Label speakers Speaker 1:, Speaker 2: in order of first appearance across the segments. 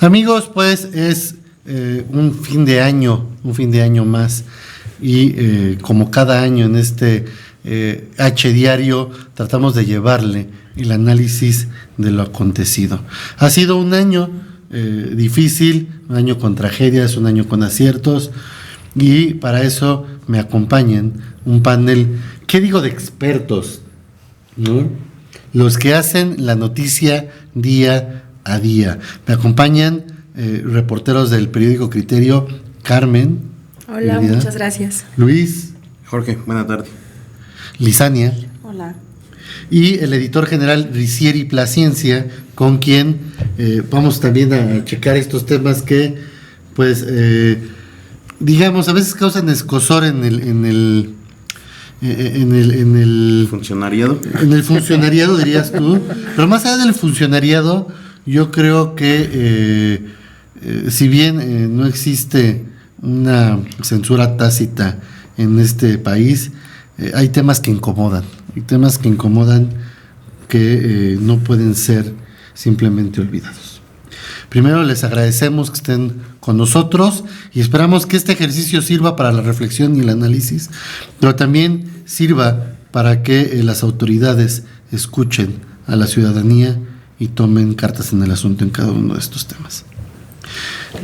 Speaker 1: Amigos, pues es un fin de año más y como cada año en este H Diario tratamos de llevarle el análisis de lo acontecido. Ha sido un año difícil, un año con tragedias, un año con aciertos y para eso me acompañan un panel, ¿qué digo de expertos? ¿No? Los que hacen la noticia día a día. Me acompañan reporteros del periódico Criterio, Carmen.
Speaker 2: Hola,
Speaker 1: Mérida,
Speaker 2: muchas gracias.
Speaker 1: Luis.
Speaker 3: Jorge, buena tarde.
Speaker 1: Lisania.
Speaker 2: Hola.
Speaker 1: Y el editor general Ricieri Plascencia, con quien vamos también a checar estos temas que, pues, digamos, a veces causan escozor en el
Speaker 3: funcionariado.
Speaker 1: En el funcionariado, dirías tú. Pero más allá del funcionariado, yo creo que si bien no existe una censura tácita en este país, hay temas que incomodan. Hay temas que incomodan que no pueden ser simplemente olvidados. Primero les agradecemos que estén con nosotros y esperamos que este ejercicio sirva para la reflexión y el análisis, pero también sirva para que las autoridades escuchen a la ciudadanía y tomen cartas en el asunto en cada uno de estos temas.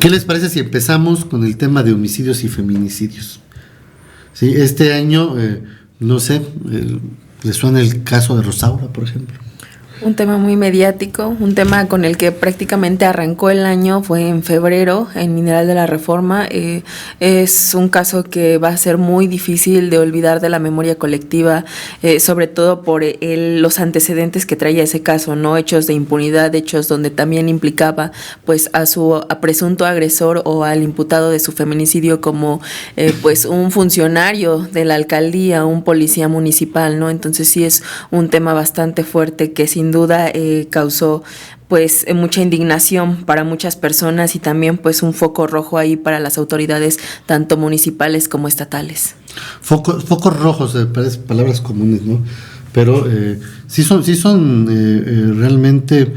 Speaker 1: ¿Qué les parece si empezamos con el tema de homicidios y feminicidios? Sí, este año, no sé, ¿les suena el caso de Rosaura, por ejemplo?
Speaker 2: Un tema muy mediático, un tema con el que prácticamente arrancó el año, fue en febrero, en Mineral de la Reforma. Es un caso que va a ser muy difícil de olvidar de la memoria colectiva, sobre todo por los antecedentes que traía ese caso, ¿no? Hechos de impunidad, hechos donde también implicaba pues a presunto agresor o al imputado de su feminicidio como pues un funcionario de la alcaldía, un policía municipal, ¿no? Entonces sí es un tema bastante fuerte que sin duda causó pues mucha indignación para muchas personas y también pues un foco rojo ahí para las autoridades tanto municipales como estatales.
Speaker 1: Focos rojos, parece palabras comunes, ¿no? Pero sí son realmente,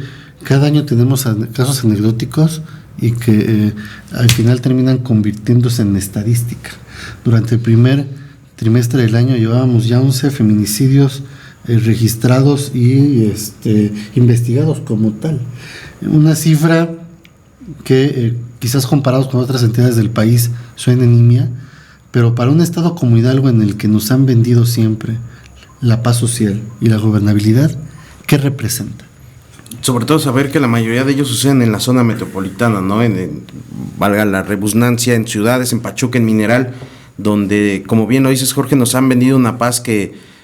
Speaker 1: cada año tenemos casos anecdóticos y que al final terminan convirtiéndose en estadística. Durante el primer trimestre del año llevábamos ya 11 feminicidios registrados y investigados como tal. Una cifra que quizás comparados con otras entidades del país suena nimia, pero para un estado como Hidalgo en el que nos han vendido siempre la paz social y la gobernabilidad, ¿qué representa?
Speaker 3: Sobre todo saber que la mayoría de ellos suceden en la zona metropolitana, ¿no? Valga la redundancia, en ciudades, en Pachuca, en Mineral, donde, como bien lo dices, Jorge, nos han vendido una paz que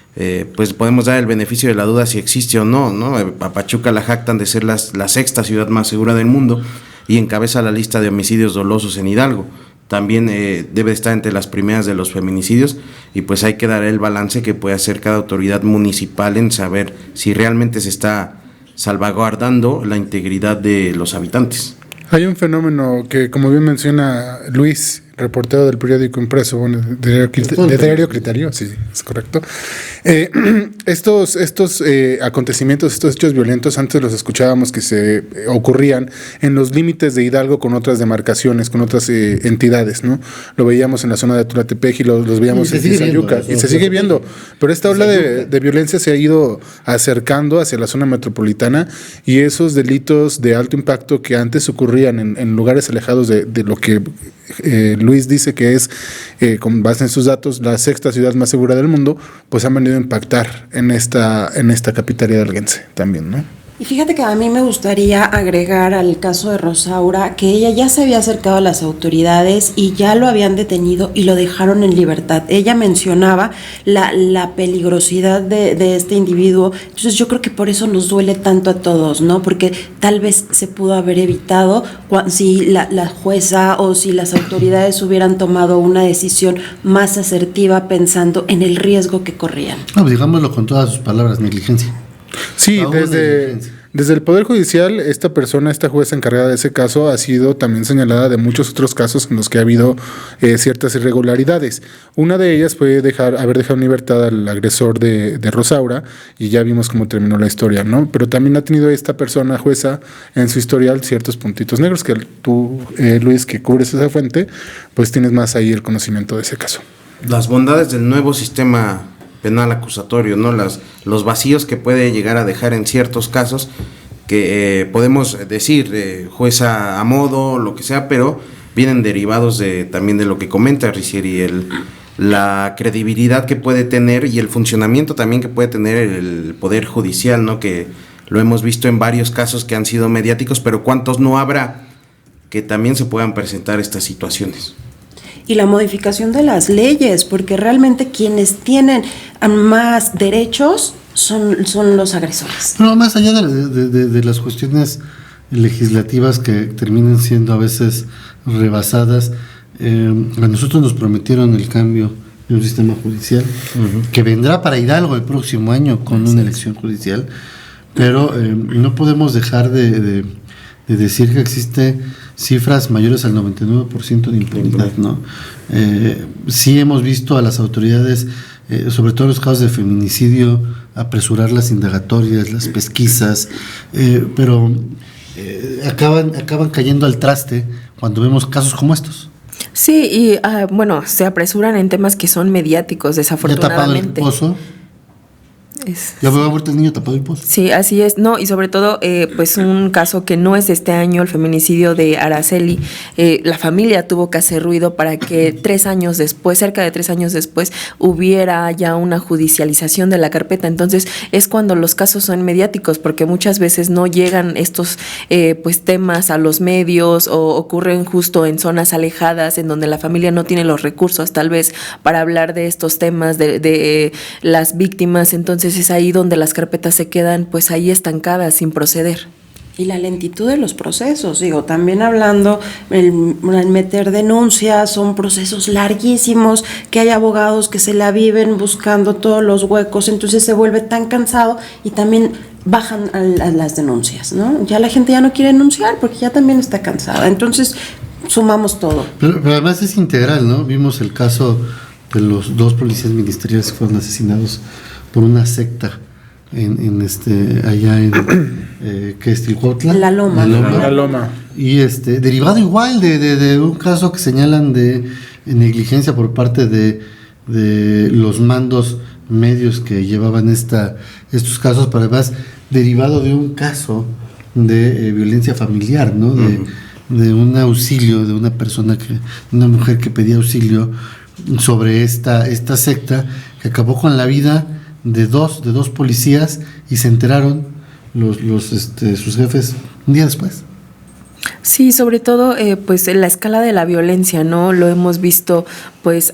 Speaker 3: pues podemos dar el beneficio de la duda si existe o no, ¿no? A Pachuca la jactan de ser la sexta ciudad más segura del mundo y encabeza la lista de homicidios dolosos en Hidalgo. También debe estar entre las primeras de los feminicidios y pues hay que dar el balance que puede hacer cada autoridad municipal en saber si realmente se está salvaguardando la integridad de los habitantes.
Speaker 4: Hay un fenómeno que, como bien menciona Luis, reportero del periódico impreso, bueno, de Diario Criterio, sí, es correcto. Estos acontecimientos, estos hechos violentos, antes los escuchábamos que se ocurrían en los límites de Hidalgo con otras demarcaciones, con otras entidades, ¿no? Lo veíamos en la zona de Tulatepec y los veíamos en Tizayuca, y se sigue viendo, pero esta ola de violencia se ha ido acercando hacia la zona metropolitana y esos delitos de alto impacto que antes ocurrían en lugares alejados de lo que Luis dice que es, con base en sus datos, la sexta ciudad más segura del mundo, pues han venido a impactar en esta capital hidalguense también, ¿no?
Speaker 5: Y fíjate que a mí me gustaría agregar al caso de Rosaura que ella ya se había acercado a las autoridades y ya lo habían detenido y lo dejaron en libertad. Ella mencionaba la peligrosidad de este individuo, entonces yo creo que por eso nos duele tanto a todos, ¿no? Porque tal vez se pudo haber evitado si la jueza o si las autoridades hubieran tomado una decisión más asertiva pensando en el riesgo que corrían.
Speaker 1: No, digámoslo con todas sus palabras, negligencia.
Speaker 4: Sí, Desde el Poder Judicial, esta persona, esta jueza encargada de ese caso, ha sido también señalada de muchos otros casos en los que ha habido ciertas irregularidades. Una de ellas fue haber dejado en libertad al agresor de Rosaura, y ya vimos cómo terminó la historia, ¿no? Pero también ha tenido esta persona, jueza, en su historial ciertos puntitos negros que tú, Luis, que cubres esa fuente, pues tienes más ahí el conocimiento de ese caso.
Speaker 3: Las bondades del nuevo sistema penal acusatorio, ¿no? Los vacíos que puede llegar a dejar en ciertos casos, que podemos decir jueza a modo, lo que sea, pero vienen derivados también de lo que comenta Ricieri, la credibilidad que puede tener y el funcionamiento también que puede tener el Poder Judicial, ¿no? Que lo hemos visto en varios casos que han sido mediáticos, pero ¿cuántos no habrá que también se puedan presentar estas situaciones?
Speaker 5: Y la modificación de las leyes, porque realmente quienes tienen más derechos son los agresores.
Speaker 1: No, más allá de las cuestiones legislativas que terminan siendo a veces rebasadas, a nosotros nos prometieron el cambio de un sistema judicial que vendrá para Hidalgo el próximo año con una elección judicial, pero no podemos dejar de decir que existe cifras mayores al 99% de impunidad, ¿no? Sí hemos visto a las autoridades, sobre todo en los casos de feminicidio, apresurar las indagatorias, las pesquisas, pero acaban cayendo al traste cuando vemos casos como estos.
Speaker 2: Sí, y bueno, se apresuran en temas que son mediáticos, desafortunadamente.
Speaker 1: Ya tapado el pozo. Ya me va a vuelto el niño tapado el pozo.
Speaker 2: Sí, así es. No, y sobre todo, pues un caso que no es de este año, el feminicidio de Araceli. La familia tuvo que hacer ruido para que 3 años después, cerca de 3 años después, hubiera ya una judicialización de la carpeta. Entonces, es cuando los casos son mediáticos, porque muchas veces no llegan estos pues temas a los medios, o ocurren justo en zonas alejadas, en donde la familia no tiene los recursos, tal vez, para hablar de estos temas de las víctimas. Entonces, es ahí donde las carpetas se quedan pues ahí estancadas sin proceder.
Speaker 5: Y la lentitud de los procesos, digo, también hablando, el meter denuncias, son procesos larguísimos, que hay abogados que se la viven buscando todos los huecos, entonces se vuelve tan cansado y también bajan a las denuncias, ¿no? Ya la gente ya no quiere denunciar porque ya también está cansada, entonces sumamos todo.
Speaker 1: Pero además es integral, ¿no? Vimos el caso de los 2 policías ministeriales que fueron asesinados por una secta allá en ¿qué es Tilcuautla?
Speaker 5: La Loma.
Speaker 1: Y derivado igual de un caso que señalan de negligencia por parte de los mandos medios que llevaban estos casos, pero además derivado de un caso de violencia familiar, ¿no? De un auxilio de una mujer que pedía auxilio sobre esta secta que acabó con la vida de dos policías, y se enteraron sus jefes un día después.
Speaker 2: Sí, sobre todo pues en la escala de la violencia, ¿no? Lo hemos visto pues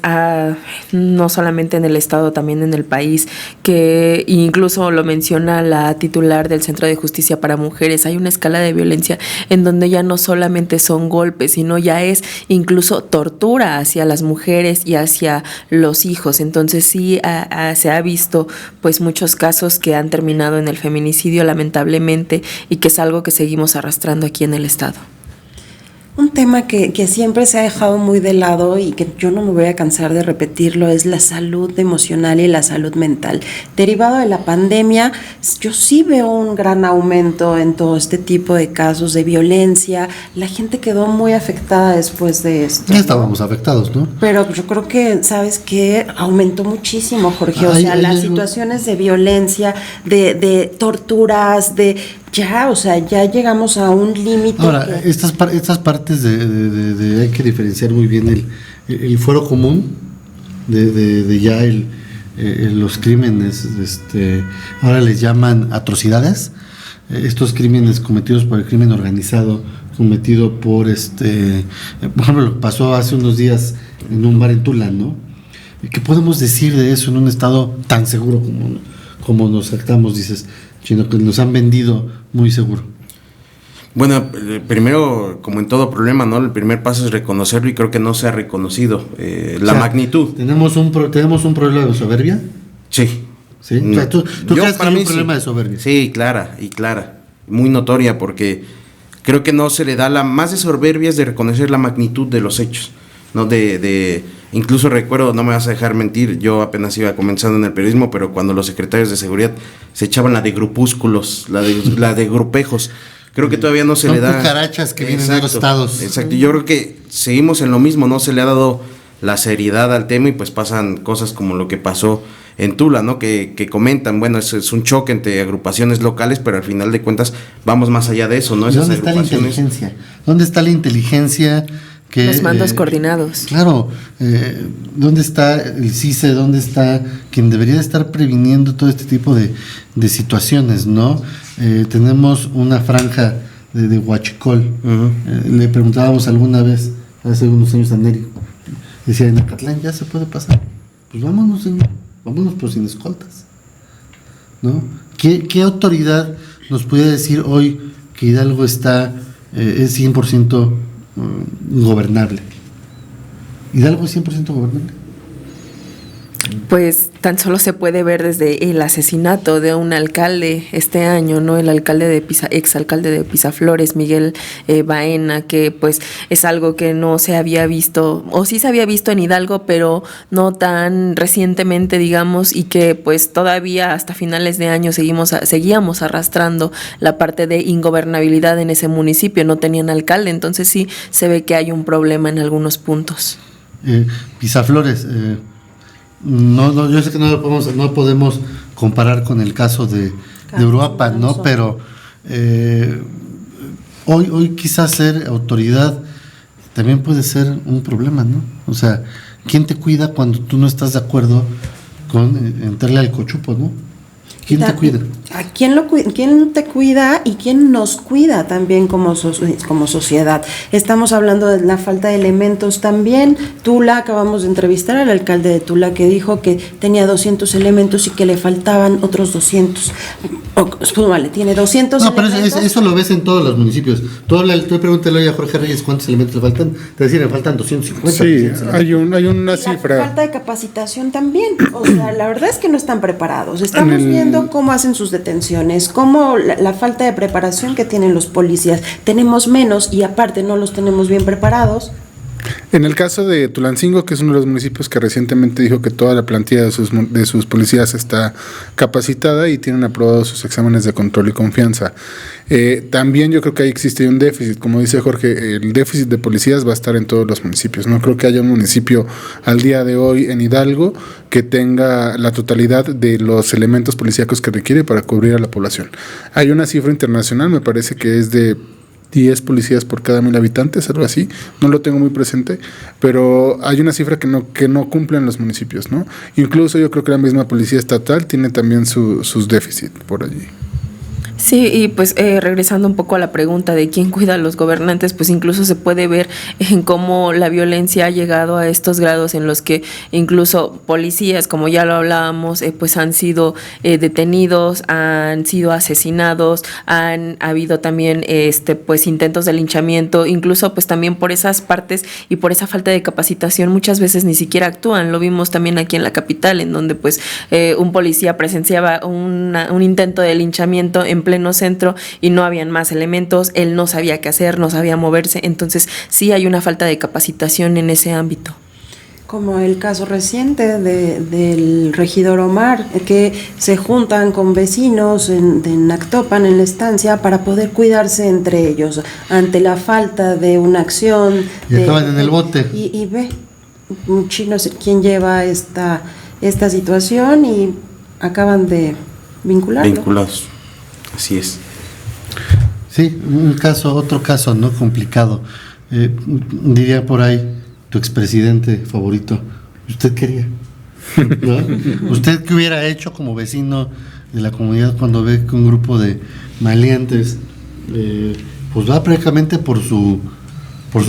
Speaker 2: no solamente en el estado, también en el país, que incluso lo menciona la titular del Centro de Justicia para Mujeres. Hay una escala de violencia en donde ya no solamente son golpes, sino ya es incluso tortura hacia las mujeres y hacia los hijos. Entonces sí se ha visto pues muchos casos que han terminado en el feminicidio, lamentablemente, y que es algo que seguimos arrastrando aquí en el estado.
Speaker 5: Un tema que siempre se ha dejado muy de lado y que yo no me voy a cansar de repetirlo es la salud emocional y la salud mental. Derivado de la pandemia, yo sí veo un gran aumento en todo este tipo de casos de violencia. La gente quedó muy afectada después de esto.
Speaker 1: Ya estábamos afectados, ¿no?
Speaker 5: Pero yo creo que, ¿sabes qué? Aumentó muchísimo, Jorge. O sea, las situaciones de violencia, de torturas, ya llegamos a un límite.
Speaker 1: Ahora, estas partes hay que diferenciar muy bien el fuero común de ya los crímenes, ahora les llaman atrocidades, estos crímenes cometidos por el crimen organizado, cometido por por ejemplo, lo que pasó hace unos días en un bar en Tula, ¿no? ¿Qué podemos decir de eso en un estado tan seguro como nos jactamos, dices? Sino que nos han vendido muy seguro.
Speaker 3: Bueno, primero, como en todo problema, ¿no? El primer paso es reconocerlo, y creo que no se ha reconocido la magnitud.
Speaker 1: ¿Tenemos un problema de soberbia?
Speaker 3: Sí.
Speaker 1: ¿Sí? O sea, ¿tú crees que hay un problema de soberbia?
Speaker 3: Sí, clara. muy notoria, porque creo que no se le da más de soberbia es de reconocer la magnitud de los hechos, ¿no? Incluso recuerdo, no me vas a dejar mentir, yo apenas iba comenzando en el periodismo, pero cuando los secretarios de seguridad se echaban la de grupúsculos, la de grupejos, creo que todavía no se le da.
Speaker 1: Son cucarachas que vienen de los estados.
Speaker 3: Exacto, yo creo que seguimos en lo mismo, no se le ha dado la seriedad al tema y pues pasan cosas como lo que pasó en Tula, ¿no? Que comentan, bueno, es un choque entre agrupaciones locales, pero al final de cuentas vamos más allá de eso, ¿no?
Speaker 1: ¿Dónde está la inteligencia? ¿Dónde está la inteligencia?
Speaker 2: Los mandos coordinados.
Speaker 1: Claro, ¿dónde está el CICE? ¿Dónde está quien debería estar previniendo todo este tipo de situaciones, ¿no? Tenemos una franja de huachicol. Le preguntábamos alguna vez, hace unos años, a Neri, decía, en Acatlán ya se puede pasar. Pues vámonos pero sin escoltas, ¿no? ¿Qué autoridad nos puede decir hoy que Hidalgo es 100% gobernable? ¿Hidalgo es 100% gobernable?
Speaker 2: Pues tan solo se puede ver desde el asesinato de un alcalde este año, ¿no? El alcalde exalcalde de Pisaflores, Miguel Baena, que pues es algo que no se había visto, o sí se había visto en Hidalgo, pero no tan recientemente, digamos, y que pues todavía hasta finales de año seguíamos arrastrando la parte de ingobernabilidad en ese municipio, no tenían alcalde, entonces sí se ve que hay un problema en algunos puntos.
Speaker 1: Pisaflores, no, yo sé que no podemos comparar con el caso de Uruapan, ¿no? Pero hoy quizás ser autoridad también puede ser un problema, ¿no? O sea, ¿quién te cuida cuando tú no estás de acuerdo con entrarle al cochupo, ¿no? ¿Quién te cuida?
Speaker 5: ¿A quién te cuida y quién nos cuida también como sociedad? Estamos hablando de la falta de elementos también. Tula, acabamos de entrevistar al alcalde de Tula que dijo que tenía 200 elementos y que le faltaban otros 200. Vale, tiene 200 elementos.
Speaker 1: No, pero eso lo ves en todos los municipios. Tú pregúntale hoy a Jorge Reyes cuántos elementos le faltan. Te decir, le faltan 250.
Speaker 4: Sí, hay una cifra.
Speaker 5: La falta de capacitación también. O sea, la verdad es que no están preparados. Estamos viendo cómo hacen sus detenciones, cómo la falta de preparación que tienen los policías. Tenemos menos y aparte no los tenemos bien preparados.
Speaker 4: En el caso de Tulancingo, que es uno de los municipios que recientemente dijo que toda la plantilla de sus policías está capacitada y tienen aprobados sus exámenes de control y confianza. También yo creo que ahí existe un déficit, como dice Jorge, el déficit de policías va a estar en todos los municipios. No creo que haya un municipio al día de hoy en Hidalgo que tenga la totalidad de los elementos policíacos que requiere para cubrir a la población. Hay una cifra internacional, me parece que es de 10 policías por cada 1,000 habitantes, algo así, no lo tengo muy presente, pero hay una cifra que no cumplen los municipios, ¿no? Incluso yo creo que la misma policía estatal tiene también sus déficits por allí.
Speaker 2: Sí, y pues regresando un poco a la pregunta de quién cuida a los gobernantes, pues incluso se puede ver en cómo la violencia ha llegado a estos grados en los que incluso policías, como ya lo hablábamos, pues han sido detenidos, han sido asesinados, han habido también pues intentos de linchamiento, incluso pues también por esas partes y por esa falta de capacitación muchas veces ni siquiera actúan. Lo vimos también aquí en la capital, en donde pues un policía presenciaba un intento de linchamiento en pleno centro y no habían más elementos, él no sabía qué hacer, no sabía moverse, entonces sí hay una falta de capacitación en ese ámbito.
Speaker 5: Como el caso reciente del regidor Omar, que se juntan con vecinos en Actopan, en la estancia, para poder cuidarse entre ellos, ante la falta de una acción.
Speaker 1: Y acaban en el bote.
Speaker 5: Y ve, un chino es quien lleva esta situación y acaban de
Speaker 3: vinculados. Así es.
Speaker 1: Sí, otro caso, ¿no? Complicado. Diría por ahí tu expresidente favorito. ¿Usted quería? ¿No? ¿Usted qué hubiera hecho como vecino de la comunidad cuando ve que un grupo de maleantes pues va prácticamente por su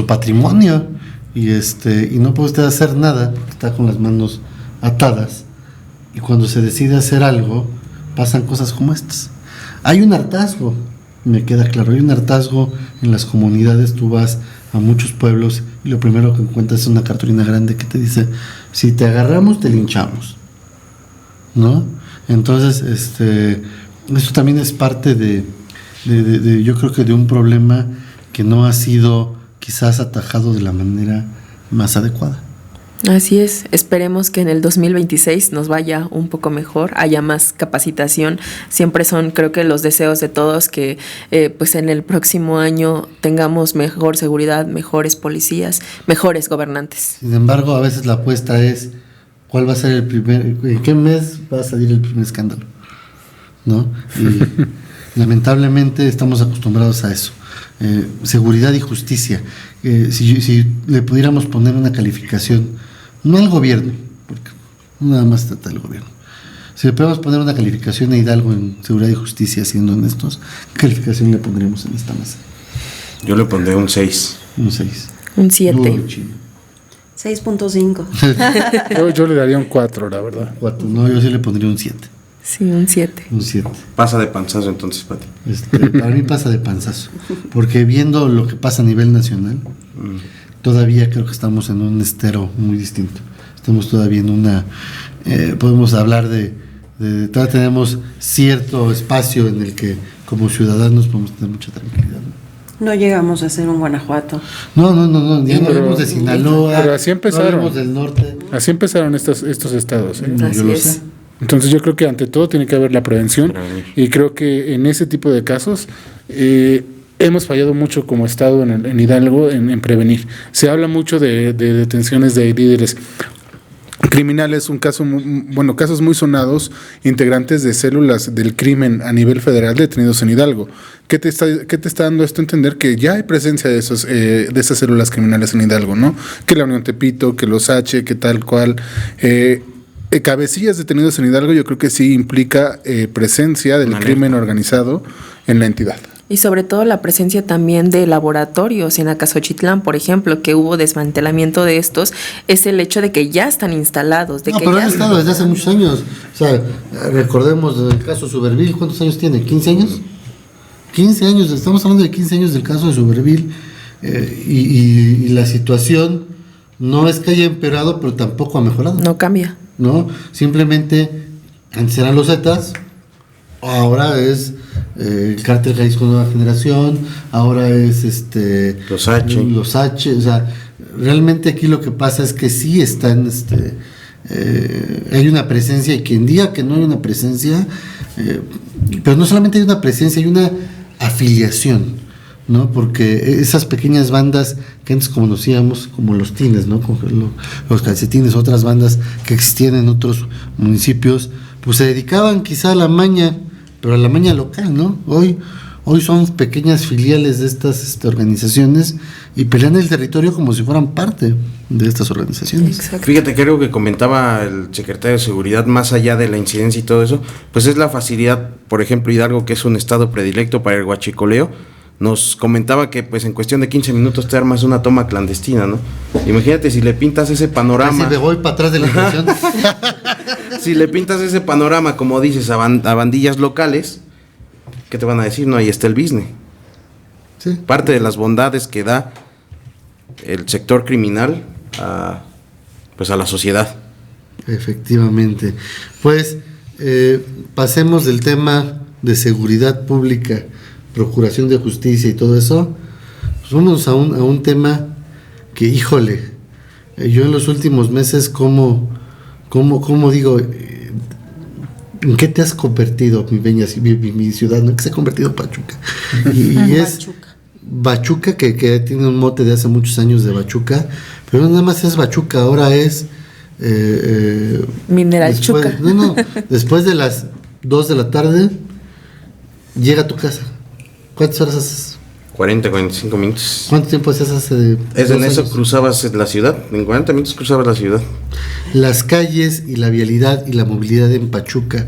Speaker 1: patrimonio y no puede usted hacer nada porque está con las manos atadas, y cuando se decide hacer algo pasan cosas como estas? Hay un hartazgo, me queda claro, hay un hartazgo en las comunidades. Tú vas a muchos pueblos y lo primero que encuentras es una cartulina grande que te dice: si te agarramos, te linchamos, ¿no? Entonces, eso también es parte de yo creo que de un problema que no ha sido quizás atajado de la manera más adecuada.
Speaker 2: Así es, esperemos que en el 2026 nos vaya un poco mejor, haya más capacitación. Siempre son, creo que los deseos de todos que pues en el próximo año tengamos mejor seguridad, mejores policías, mejores gobernantes.
Speaker 1: Sin embargo, a veces la apuesta es cuál va a ser en qué mes va a salir el primer escándalo, ¿no? Y lamentablemente estamos acostumbrados a eso. Seguridad y justicia. Si le pudiéramos poner una calificación, no al gobierno, porque no nada más trata del gobierno. Si le podemos poner una calificación a Hidalgo en seguridad y justicia, siendo honestos, ¿qué calificación le pondríamos en esta mesa?
Speaker 3: Yo le pondré un 6.
Speaker 1: Un 6.
Speaker 2: Un 7.
Speaker 5: 6.5.
Speaker 4: Yo le daría un 4, la verdad.
Speaker 1: 4. No, yo sí le pondría un 7.
Speaker 2: Sí, un 7.
Speaker 1: Un 7.
Speaker 3: Pasa de panzazo entonces, Pati.
Speaker 1: Para mí pasa de panzazo. Porque viendo lo que pasa a nivel nacional, todavía creo que estamos en un estero muy distinto. Estamos todavía en una... podemos hablar todavía tenemos cierto espacio en el que como ciudadanos podemos tener mucha tranquilidad, ¿no?
Speaker 5: No llegamos a ser un Guanajuato.
Speaker 1: No, ya no hablamos de Sinaloa,
Speaker 4: pero así empezaron.
Speaker 1: No hablamos del norte.
Speaker 4: Así empezaron estos estados.
Speaker 1: No, yo lo
Speaker 2: Así es.
Speaker 1: sé.
Speaker 4: Entonces yo creo que ante todo tiene que haber la prevención y creo que en ese tipo de casos hemos fallado mucho como Estado en Hidalgo en prevenir. Se habla mucho de detenciones de líderes criminales, casos muy sonados, integrantes de células del crimen a nivel federal detenidos en Hidalgo. ¿Qué te está dando esto a entender? Que ya hay presencia de esas células criminales en Hidalgo, ¿no? Que la Unión Tepito, que los H, que tal cual. Cabecillas detenidos en Hidalgo, yo creo que sí implica presencia del crimen organizado en la entidad.
Speaker 2: Y sobre todo la presencia también de laboratorios en Acaxochitlán, por ejemplo, que hubo desmantelamiento de estos, es el hecho de que ya están instalados.
Speaker 1: Pero han estado desde hace muchos años. O sea, recordemos el caso Suberville, ¿cuántos años tiene? ¿15 años? 15 años, estamos hablando de 15 años del caso de Suberville, y la situación no es que haya empeorado, pero tampoco ha mejorado.
Speaker 2: No cambia.
Speaker 1: ¿No? Simplemente, antes eran los Zetas, ahora es el Cártel Jalisco Nueva Generación, ahora es
Speaker 3: los H,
Speaker 1: o sea, realmente aquí lo que pasa es que sí están, hay una presencia, y quien diga que no hay una presencia, pero no solamente hay una presencia, hay una afiliación, ¿no? Porque esas pequeñas bandas que antes conocíamos como los tines, ¿no? Los calcetines, otras bandas que existían en otros municipios, pues se dedicaban quizá a la maña, pero a la maña local, ¿no? Hoy son pequeñas filiales de estas organizaciones y pelean el territorio como si fueran parte de estas organizaciones.
Speaker 2: Exacto.
Speaker 3: Fíjate que algo que comentaba el secretario de Seguridad, más allá de la incidencia y todo eso, pues es la facilidad. Por ejemplo, Hidalgo, que es un estado predilecto para el huachicoleo, nos comentaba que pues en cuestión de 15 minutos te armas una toma clandestina, ¿no? Imagínate si le pintas ese panorama.
Speaker 1: Si me voy para atrás de la impresión.
Speaker 3: Si le pintas ese panorama, como dices, a bandillas locales, ¿qué te van a decir? No, ahí está el business.
Speaker 1: Sí.
Speaker 3: Parte de las bondades que da el sector criminal a la sociedad.
Speaker 1: Efectivamente. Pues pasemos del tema de seguridad pública, procuración de justicia y todo eso, pues vamos a un tema que, híjole, yo en los últimos meses, ¿cómo digo, en qué te has convertido, mi ciudad, ¿no? ¿En qué se ha convertido Pachuca? Y es Bachuca, que tiene un mote de hace muchos años de Bachuca, pero no nada más es Bachuca, ahora es
Speaker 2: Mineral Chuca.
Speaker 1: No, después de las 2 de la tarde llega a tu casa. ¿Cuántas horas haces?
Speaker 3: 40, 45 minutos.
Speaker 1: ¿Cuánto tiempo haces hace
Speaker 3: Es en eso
Speaker 1: años?
Speaker 3: cruzabas la ciudad, en 40 minutos cruzabas la ciudad.
Speaker 1: Las calles y la vialidad y la movilidad en Pachuca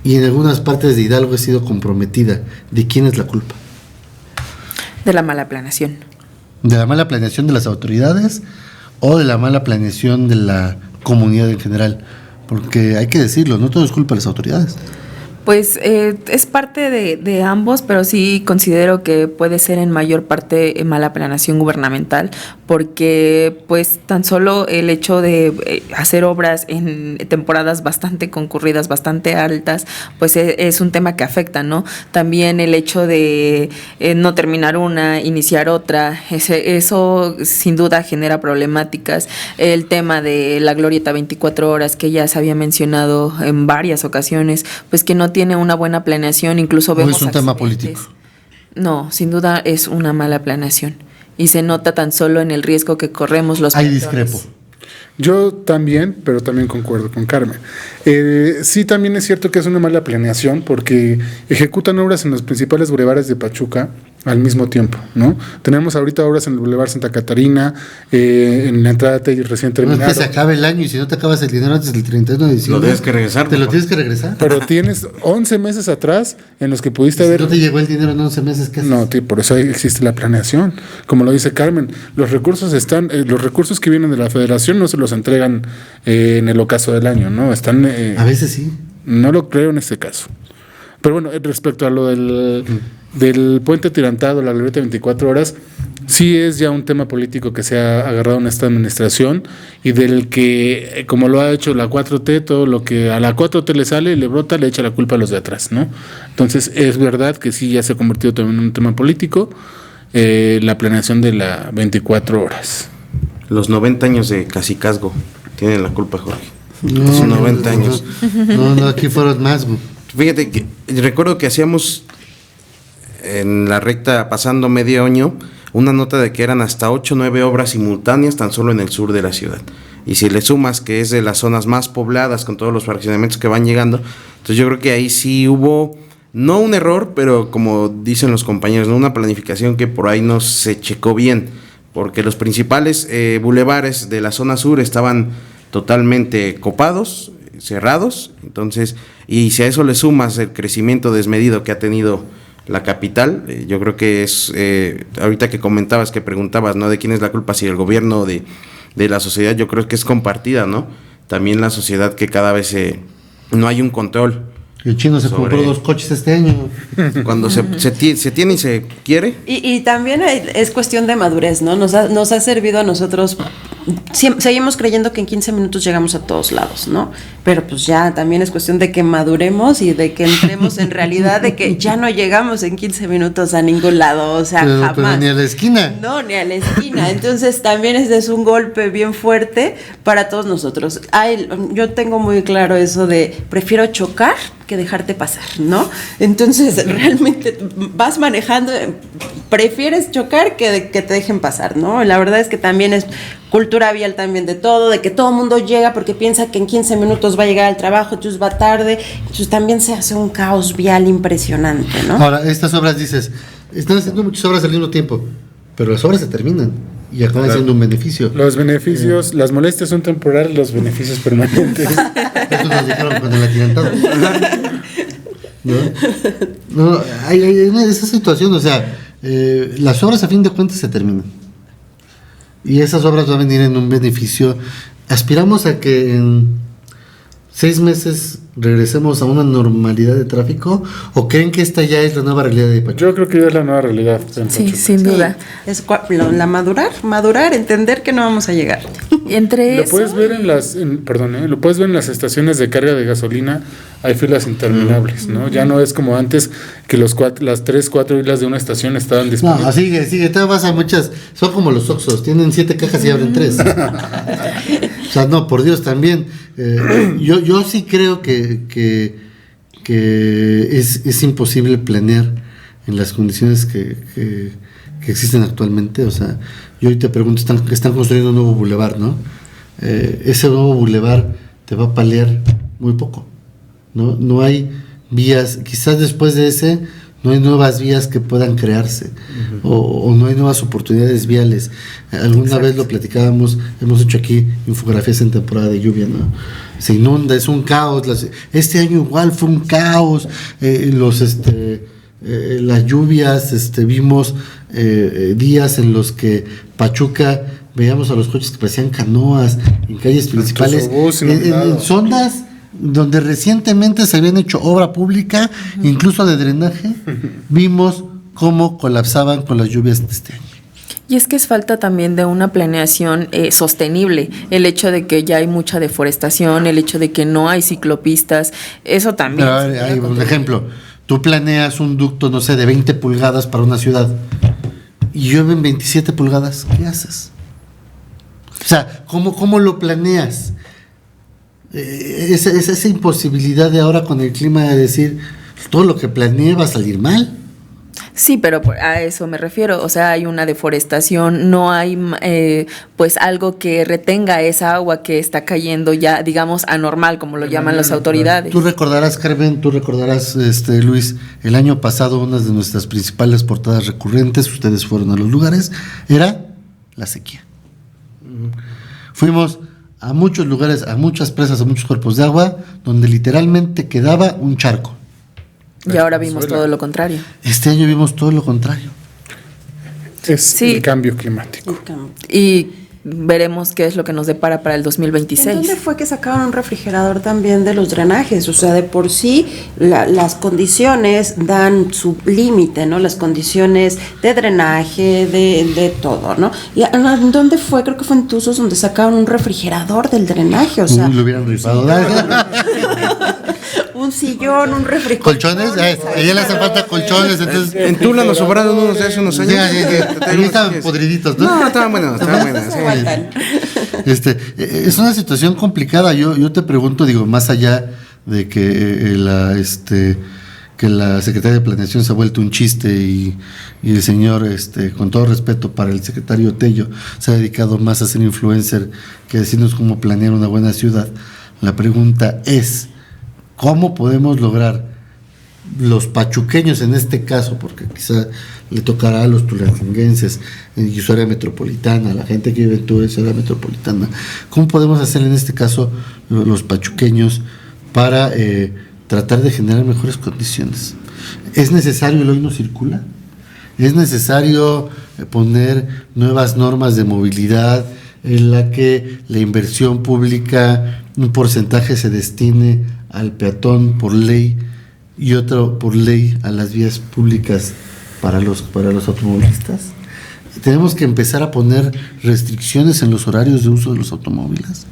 Speaker 1: y en algunas partes de Hidalgo ha sido comprometida. ¿De quién es la culpa?
Speaker 2: De la mala planeación.
Speaker 1: ¿De la mala planeación de las autoridades o de la mala planeación de la comunidad en general? Porque hay que decirlo, no todo es culpa de las autoridades.
Speaker 2: Pues es parte de ambos, pero sí considero que puede ser en mayor parte mala planeación gubernamental, porque pues tan solo el hecho de hacer obras en temporadas bastante concurridas, bastante altas, pues es un tema que afecta, ¿no? También el hecho de no terminar una, iniciar otra, eso sin duda genera problemáticas. El tema de la glorieta 24 horas, que ya se había mencionado en varias ocasiones, pues que no tiene una buena planeación, incluso vemos
Speaker 1: ¿O es un tema
Speaker 2: accidentes.
Speaker 1: político?
Speaker 2: No, sin duda es una mala planeación y se nota tan solo en el riesgo que corremos los
Speaker 1: Ahí
Speaker 2: peatones.
Speaker 1: discrepo.
Speaker 4: Yo también, pero también concuerdo con Carmen. Sí, también es cierto que es una mala planeación porque ejecutan obras en los principales bulevares de Pachuca al mismo tiempo, ¿no? Tenemos ahorita obras en el Boulevard Santa Catarina, en la entrada recién
Speaker 1: No es
Speaker 4: terminada.
Speaker 1: que se acabe el año y si no te acabas el dinero antes del 31 de diciembre.
Speaker 3: Lo tienes que regresar,
Speaker 1: Te lo
Speaker 3: papá.
Speaker 1: tienes que regresar.
Speaker 4: Pero tienes 11 meses atrás en los que pudiste
Speaker 1: Si
Speaker 4: haber...
Speaker 1: no te llegó el dinero en 11 meses, ¿qué haces?
Speaker 4: No, por eso existe la planeación. Como lo dice Carmen, los recursos los recursos que vienen de la Federación no se los entregan en el ocaso del año, ¿no? Están...
Speaker 1: A veces sí.
Speaker 4: No lo creo en este caso. Pero bueno, respecto a lo del puente atirantado, la glorieta 24 horas, sí es ya un tema político que se ha agarrado en esta administración y del que, como lo ha hecho la 4T, todo lo que a la 4T le sale, le brota, le echa la culpa a los de atrás, ¿no? Entonces, es verdad que sí ya se ha convertido también en un tema político, la planeación de la 24 horas.
Speaker 3: Los 90 años de Cacicazgo tienen la culpa, Jorge.
Speaker 1: No,
Speaker 3: Son 90 años.
Speaker 1: No, aquí fueron más, güey.
Speaker 3: Fíjate que recuerdo que hacíamos en la recta pasando medio año una nota de que eran hasta 8 o 9 obras simultáneas tan solo en el sur de la ciudad. Y si le sumas que es de las zonas más pobladas con todos los fraccionamientos que van llegando, entonces yo creo que ahí sí hubo, no un error, pero como dicen los compañeros, ¿no? Una planificación que por ahí no se checó bien, porque los principales bulevares de la zona sur estaban totalmente copados, cerrados, entonces, y si a eso le sumas el crecimiento desmedido que ha tenido la capital, yo creo que es, ahorita que comentabas, que preguntabas, ¿no? De quién es la culpa, si el gobierno o de la sociedad, yo creo que es compartida, ¿no? También la sociedad, que cada vez no hay un control.
Speaker 1: El chino se
Speaker 3: Sobre-
Speaker 1: compró 2 coches este año.
Speaker 3: Cuando se tiene y se quiere,
Speaker 5: Y también es cuestión de madurez, ¿no? Nos ha servido a nosotros. Seguimos creyendo que en 15 minutos llegamos a todos lados, ¿no? Pero pues ya también es cuestión de que maduremos y de que entremos en realidad de que ya no llegamos en 15 minutos a ningún lado, o sea,
Speaker 1: Pero
Speaker 5: jamás.
Speaker 1: ni a la esquina.
Speaker 5: No, ni a la esquina. Entonces también ese es un golpe bien fuerte para todos nosotros. Yo tengo muy claro eso de prefiero chocar que dejarte pasar, ¿no? Entonces realmente vas manejando, prefieres chocar que te dejen pasar, ¿no? La verdad es que también es cultura vial también de todo, de que todo el mundo llega porque piensa que en 15 minutos va a llegar al trabajo, entonces va tarde, entonces también se hace un caos vial impresionante, ¿no?
Speaker 1: Ahora, estas obras dices, están haciendo muchas obras al mismo tiempo, pero las obras se terminan y acaban siendo un beneficio.
Speaker 4: Los beneficios, las molestias son temporales, los beneficios permanentes.
Speaker 1: Eso nos dijeron con el atirantado. No, hay esa situación, o sea, las obras a fin de cuentas se terminan. Y esas obras van a venir en un beneficio. Aspiramos a que en 6 meses regresemos a una normalidad de tráfico, o creen que esta ya es la nueva realidad de Pachuca.
Speaker 4: Yo creo que ya es la nueva realidad. en
Speaker 2: Sí,
Speaker 4: Pachuca.
Speaker 2: sin duda.
Speaker 5: Es la madurar, entender que no vamos a llegar.
Speaker 2: Entre
Speaker 4: Lo
Speaker 2: eso,
Speaker 4: puedes ver lo puedes ver en las estaciones de carga de gasolina, hay filas interminables, ¿no? Ya no es como antes que las 3, 4 islas de una estación estaban disponibles.
Speaker 1: No, sigue, te vas a muchas, son como los Oxxos, tienen 7 cajas y abren 3. O sea, no, por Dios, también. Yo sí creo que es imposible planear en las condiciones que existen actualmente. O sea, yo hoy te pregunto, están construyendo un nuevo bulevar, ¿no? Ese nuevo bulevar te va a paliar muy poco, ¿no? No hay vías, quizás después de ese no hay nuevas vías que puedan crearse, o no hay nuevas oportunidades viales. Alguna vez lo platicábamos, hemos hecho aquí infografías en temporada de lluvia, ¿no? Se inunda, es un caos. Este año igual fue un caos. Las lluvias, vimos días en los que Pachuca veíamos a los coches que parecían canoas en calles principales,
Speaker 4: Autobús
Speaker 1: en
Speaker 4: inundado.
Speaker 1: sondas donde recientemente se habían hecho obra pública, incluso de drenaje, vimos cómo colapsaban con las lluvias de este año.
Speaker 2: Y es que es falta también de una planeación sostenible, el hecho de que ya hay mucha deforestación, el hecho de que no hay ciclopistas, eso también.
Speaker 1: Pero, a ver, hay un ejemplo, tú planeas un ducto, no sé, de 20 pulgadas para una ciudad y llueven 27 pulgadas, ¿qué haces? O sea, ¿cómo lo planeas? Esa imposibilidad de ahora con el clima de decir, todo lo que planeé va a salir mal.
Speaker 2: Sí, pero a eso me refiero, o sea, hay una deforestación, no hay pues algo que retenga esa agua que está cayendo ya, digamos, anormal, como lo llaman las autoridades.
Speaker 1: Tú recordarás, Carmen, Luis, el año pasado una de nuestras principales portadas recurrentes, ustedes fueron a los lugares, era la sequía. Fuimos a muchos lugares, a muchas presas, a muchos cuerpos de agua, donde literalmente quedaba un charco.
Speaker 2: Y ahora vimos todo lo contrario.
Speaker 1: Este año vimos todo lo contrario.
Speaker 4: Es el cambio climático.
Speaker 2: Y veremos qué es lo que nos depara para el 2026.
Speaker 5: ¿En dónde fue que sacaron un refrigerador también de los drenajes? O sea, de por sí las condiciones dan su límite, ¿no? Las condiciones de drenaje, de todo, ¿no? ¿Y en dónde fue? Creo que fue en Tuzos donde sacaron un refrigerador del drenaje, o sea.
Speaker 1: Lo hubieran rifado.
Speaker 5: Un sillón, un refrigerador.
Speaker 1: ¿Colchones? A ella le hacen falta colchones, entonces...
Speaker 3: En Tula nos sobraron unos de hace unos años.
Speaker 1: Ahí estaban podriditos, ¿no?
Speaker 3: No, estaban buenos,
Speaker 1: sí. Es una situación complicada. Yo te pregunto, digo, más allá de que la Secretaría de Planeación se ha vuelto un chiste y el señor, con todo respeto para el secretario Tello, se ha dedicado más a ser influencer que a decirnos cómo planear una buena ciudad. La pregunta es, ¿cómo podemos lograr los pachuqueños en este caso, porque quizá le tocará a los tulancinguenses y su área metropolitana, a la gente que vive en toda esa área metropolitana, cómo podemos hacer en este caso los pachuqueños para tratar de generar mejores condiciones? ¿Es necesario el hoy no circula? ¿Es necesario poner nuevas normas de movilidad en la que la inversión pública, un porcentaje se destine al peatón por ley y otro por ley a las vías públicas para los automovilistas? ¿Tenemos que empezar a poner restricciones en los horarios de uso de los automóviles?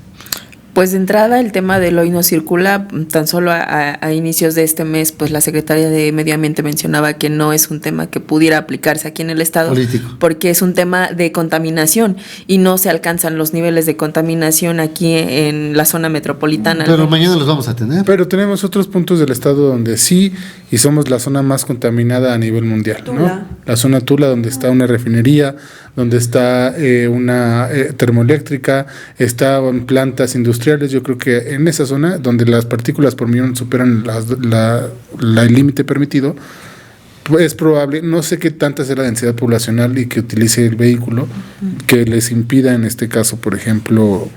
Speaker 2: Pues de entrada el tema del hoy no circula, tan solo a inicios de este mes, pues la Secretaría de Medio Ambiente mencionaba que no es un tema que pudiera aplicarse aquí en el estado,
Speaker 1: político,
Speaker 2: porque es un tema de contaminación y no se alcanzan los niveles de contaminación aquí en la zona metropolitana.
Speaker 1: Pero ¿no? Mañana los vamos a tener.
Speaker 4: Pero tenemos otros puntos del estado donde sí, y somos la zona más contaminada a nivel mundial, ¿no? La zona Tula, donde está una refinería, donde está una termoeléctrica, están plantas industriales. Yo creo que en esa zona donde las partículas por millón superan el límite permitido, pues es probable, no sé qué tanta sea la densidad poblacional y que utilice el vehículo, que les impida en este caso, por ejemplo,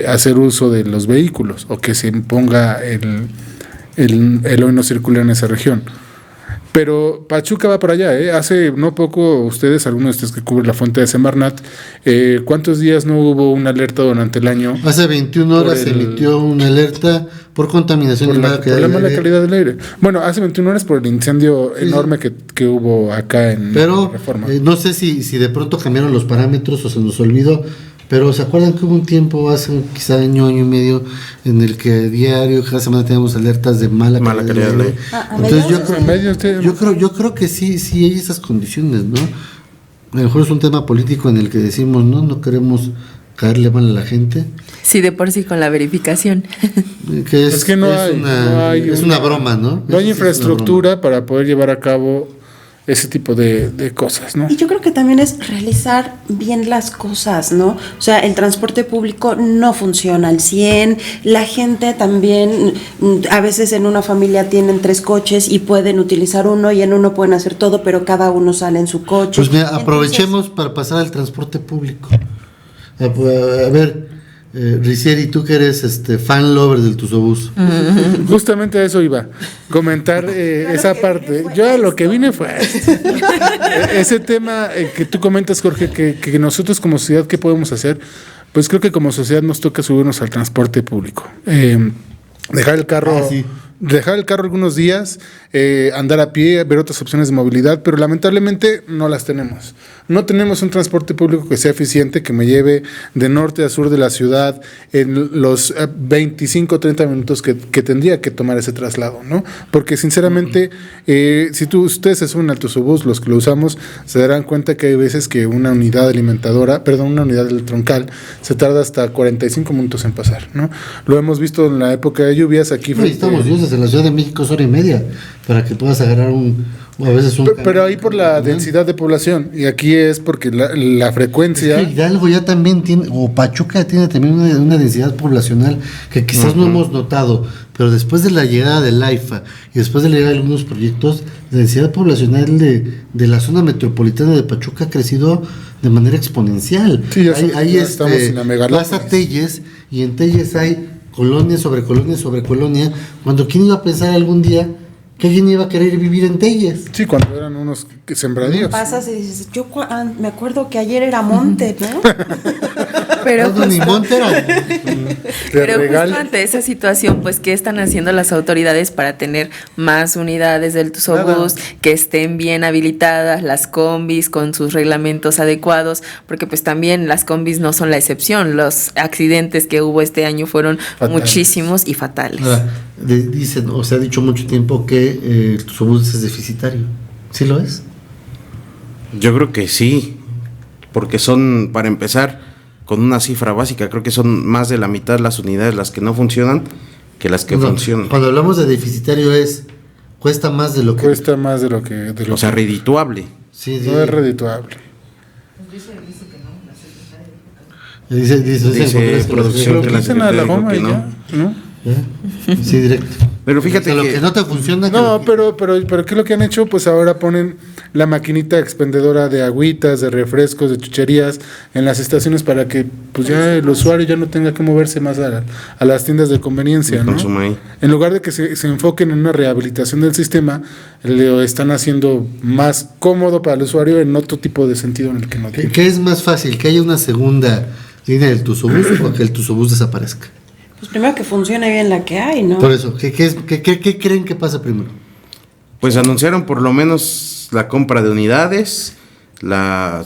Speaker 4: hacer uso de los vehículos o que se imponga el hoy no circula en esa región. Pero Pachuca va para allá, ¿eh? Hace no poco, algunos de ustedes que cubren la fuente de Semarnat, ¿cuántos días no hubo una alerta durante el año?
Speaker 1: Hace 21 horas se emitió una alerta por contaminación
Speaker 4: por la mala calidad del aire. Bueno, hace 21 horas por el incendio enorme que hubo acá en Reforma.
Speaker 1: No sé si de pronto cambiaron los parámetros o se nos olvidó, pero ¿se acuerdan que hubo un tiempo, hace quizá año y medio, en el que diario, cada semana teníamos alertas de mala calidad del aire? Entonces yo creo que sí hay esas condiciones, ¿no? A lo mejor es un tema político en el que decimos, no queremos caerle mal a la gente.
Speaker 2: Sí, de por sí con la verificación.
Speaker 1: Que es una broma, ¿no?
Speaker 4: No hay infraestructura para poder llevar a cabo ese tipo de cosas, ¿no?
Speaker 5: Y yo creo que también es realizar bien las cosas, ¿no? O sea, el transporte público no funciona al 100, la gente también, a veces en una familia tienen 3 coches y pueden utilizar uno y en uno pueden hacer todo, pero cada uno sale en su coche.
Speaker 1: Pues mira, aprovechemos para pasar al transporte público. A ver, Ricieri, tú que eres fan lover del Tuzobús.
Speaker 4: Justamente a eso iba, comentar esa parte. Yo a lo que vine fue ese tema que tú comentas, Jorge, que nosotros como sociedad, ¿qué podemos hacer? Pues creo que como sociedad nos toca subirnos al transporte público. dejar el carro.
Speaker 1: Sí.
Speaker 4: Dejar el carro algunos días, andar a pie, ver otras opciones de movilidad, pero lamentablemente no las tenemos. No tenemos un transporte público que sea eficiente, que me lleve de norte a sur de la ciudad en los 25 o 30 minutos que tendría que tomar ese traslado, ¿no? Porque sinceramente, si ustedes se suben al Tusobús, los que lo usamos, se darán cuenta que hay veces que una unidad del troncal se tarda hasta 45 minutos en pasar, ¿no? Lo hemos visto en la época de lluvias aquí.
Speaker 1: No, estamos dioses, en la Ciudad de México es hora y media para que puedas agarrar a veces un...
Speaker 4: Pero ahí por la densidad de población, y aquí es porque la frecuencia...
Speaker 1: Es que Hidalgo ya también tiene, o Pachuca tiene también una densidad poblacional que quizás no hemos notado, pero después de la llegada del AIFA y después de la llegada de algunos proyectos, la densidad poblacional de la zona metropolitana de Pachuca ha crecido de manera exponencial.
Speaker 4: Sí, ya estamos en la megalópolis.
Speaker 1: Pasa Telles, y en Telles hay colonia sobre colonia sobre colonia, cuando ¿quién iba a pensar algún día que alguien iba a querer vivir en Telles?
Speaker 4: Sí, cuando eran unos sembradíos.
Speaker 5: Pasas y dices, me acuerdo que ayer era monte, ¿no?
Speaker 2: Pero
Speaker 1: No, ni
Speaker 2: justo-
Speaker 1: monte era.
Speaker 2: Pero
Speaker 4: regal.
Speaker 2: justo ante esa situación, pues, ¿qué están haciendo las autoridades para tener más unidades del Tusobús, que estén bien habilitadas, las combis con sus reglamentos adecuados? Porque pues también las combis no son la excepción, los accidentes que hubo este año fueron
Speaker 4: Fatales.
Speaker 2: muchísimos y fatales.
Speaker 1: Ahora, dicen, o se ha dicho mucho tiempo que el Tusobús es deficitario. ¿Sí lo es?
Speaker 3: Yo creo que sí, porque son, para empezar, con una cifra básica, creo que son más de la mitad las unidades las que no funcionan que las que
Speaker 1: No,
Speaker 3: funcionan.
Speaker 1: Cuando hablamos de deficitario cuesta más de lo que...
Speaker 4: Cuesta más de lo que...
Speaker 3: O sea, redituable.
Speaker 1: Sí, sí.
Speaker 4: no es redituable.
Speaker 1: Dice
Speaker 3: producción
Speaker 4: Lo
Speaker 3: que la
Speaker 4: quiten a la
Speaker 3: Secretaría dijo
Speaker 4: goma
Speaker 3: que
Speaker 4: y
Speaker 3: no.
Speaker 4: ya, ¿no?
Speaker 1: Sí, directo.
Speaker 3: Pero fíjate
Speaker 1: O sea,
Speaker 3: que...
Speaker 1: lo que no te funciona... que
Speaker 4: No,
Speaker 1: lo-
Speaker 4: pero ¿qué es lo que han hecho? Pues ahora ponen la maquinita expendedora de agüitas, de refrescos, de chucherías en las estaciones para que pues ya el usuario ya no tenga que moverse más a las tiendas de conveniencia,
Speaker 3: Y
Speaker 4: ¿no?
Speaker 3: consuma ahí.
Speaker 4: En lugar de que se enfoquen en una rehabilitación del sistema, lo están haciendo más cómodo para el usuario en otro tipo de sentido en el que no tiene.
Speaker 1: ¿Qué es más fácil? ¿Que haya una segunda línea del Tusobús o que el Tusobús desaparezca?
Speaker 5: Pues primero que funcione bien la que hay, ¿no?
Speaker 1: Por eso, ¿qué creen que pasa primero?
Speaker 3: Pues anunciaron por lo menos la compra de unidades,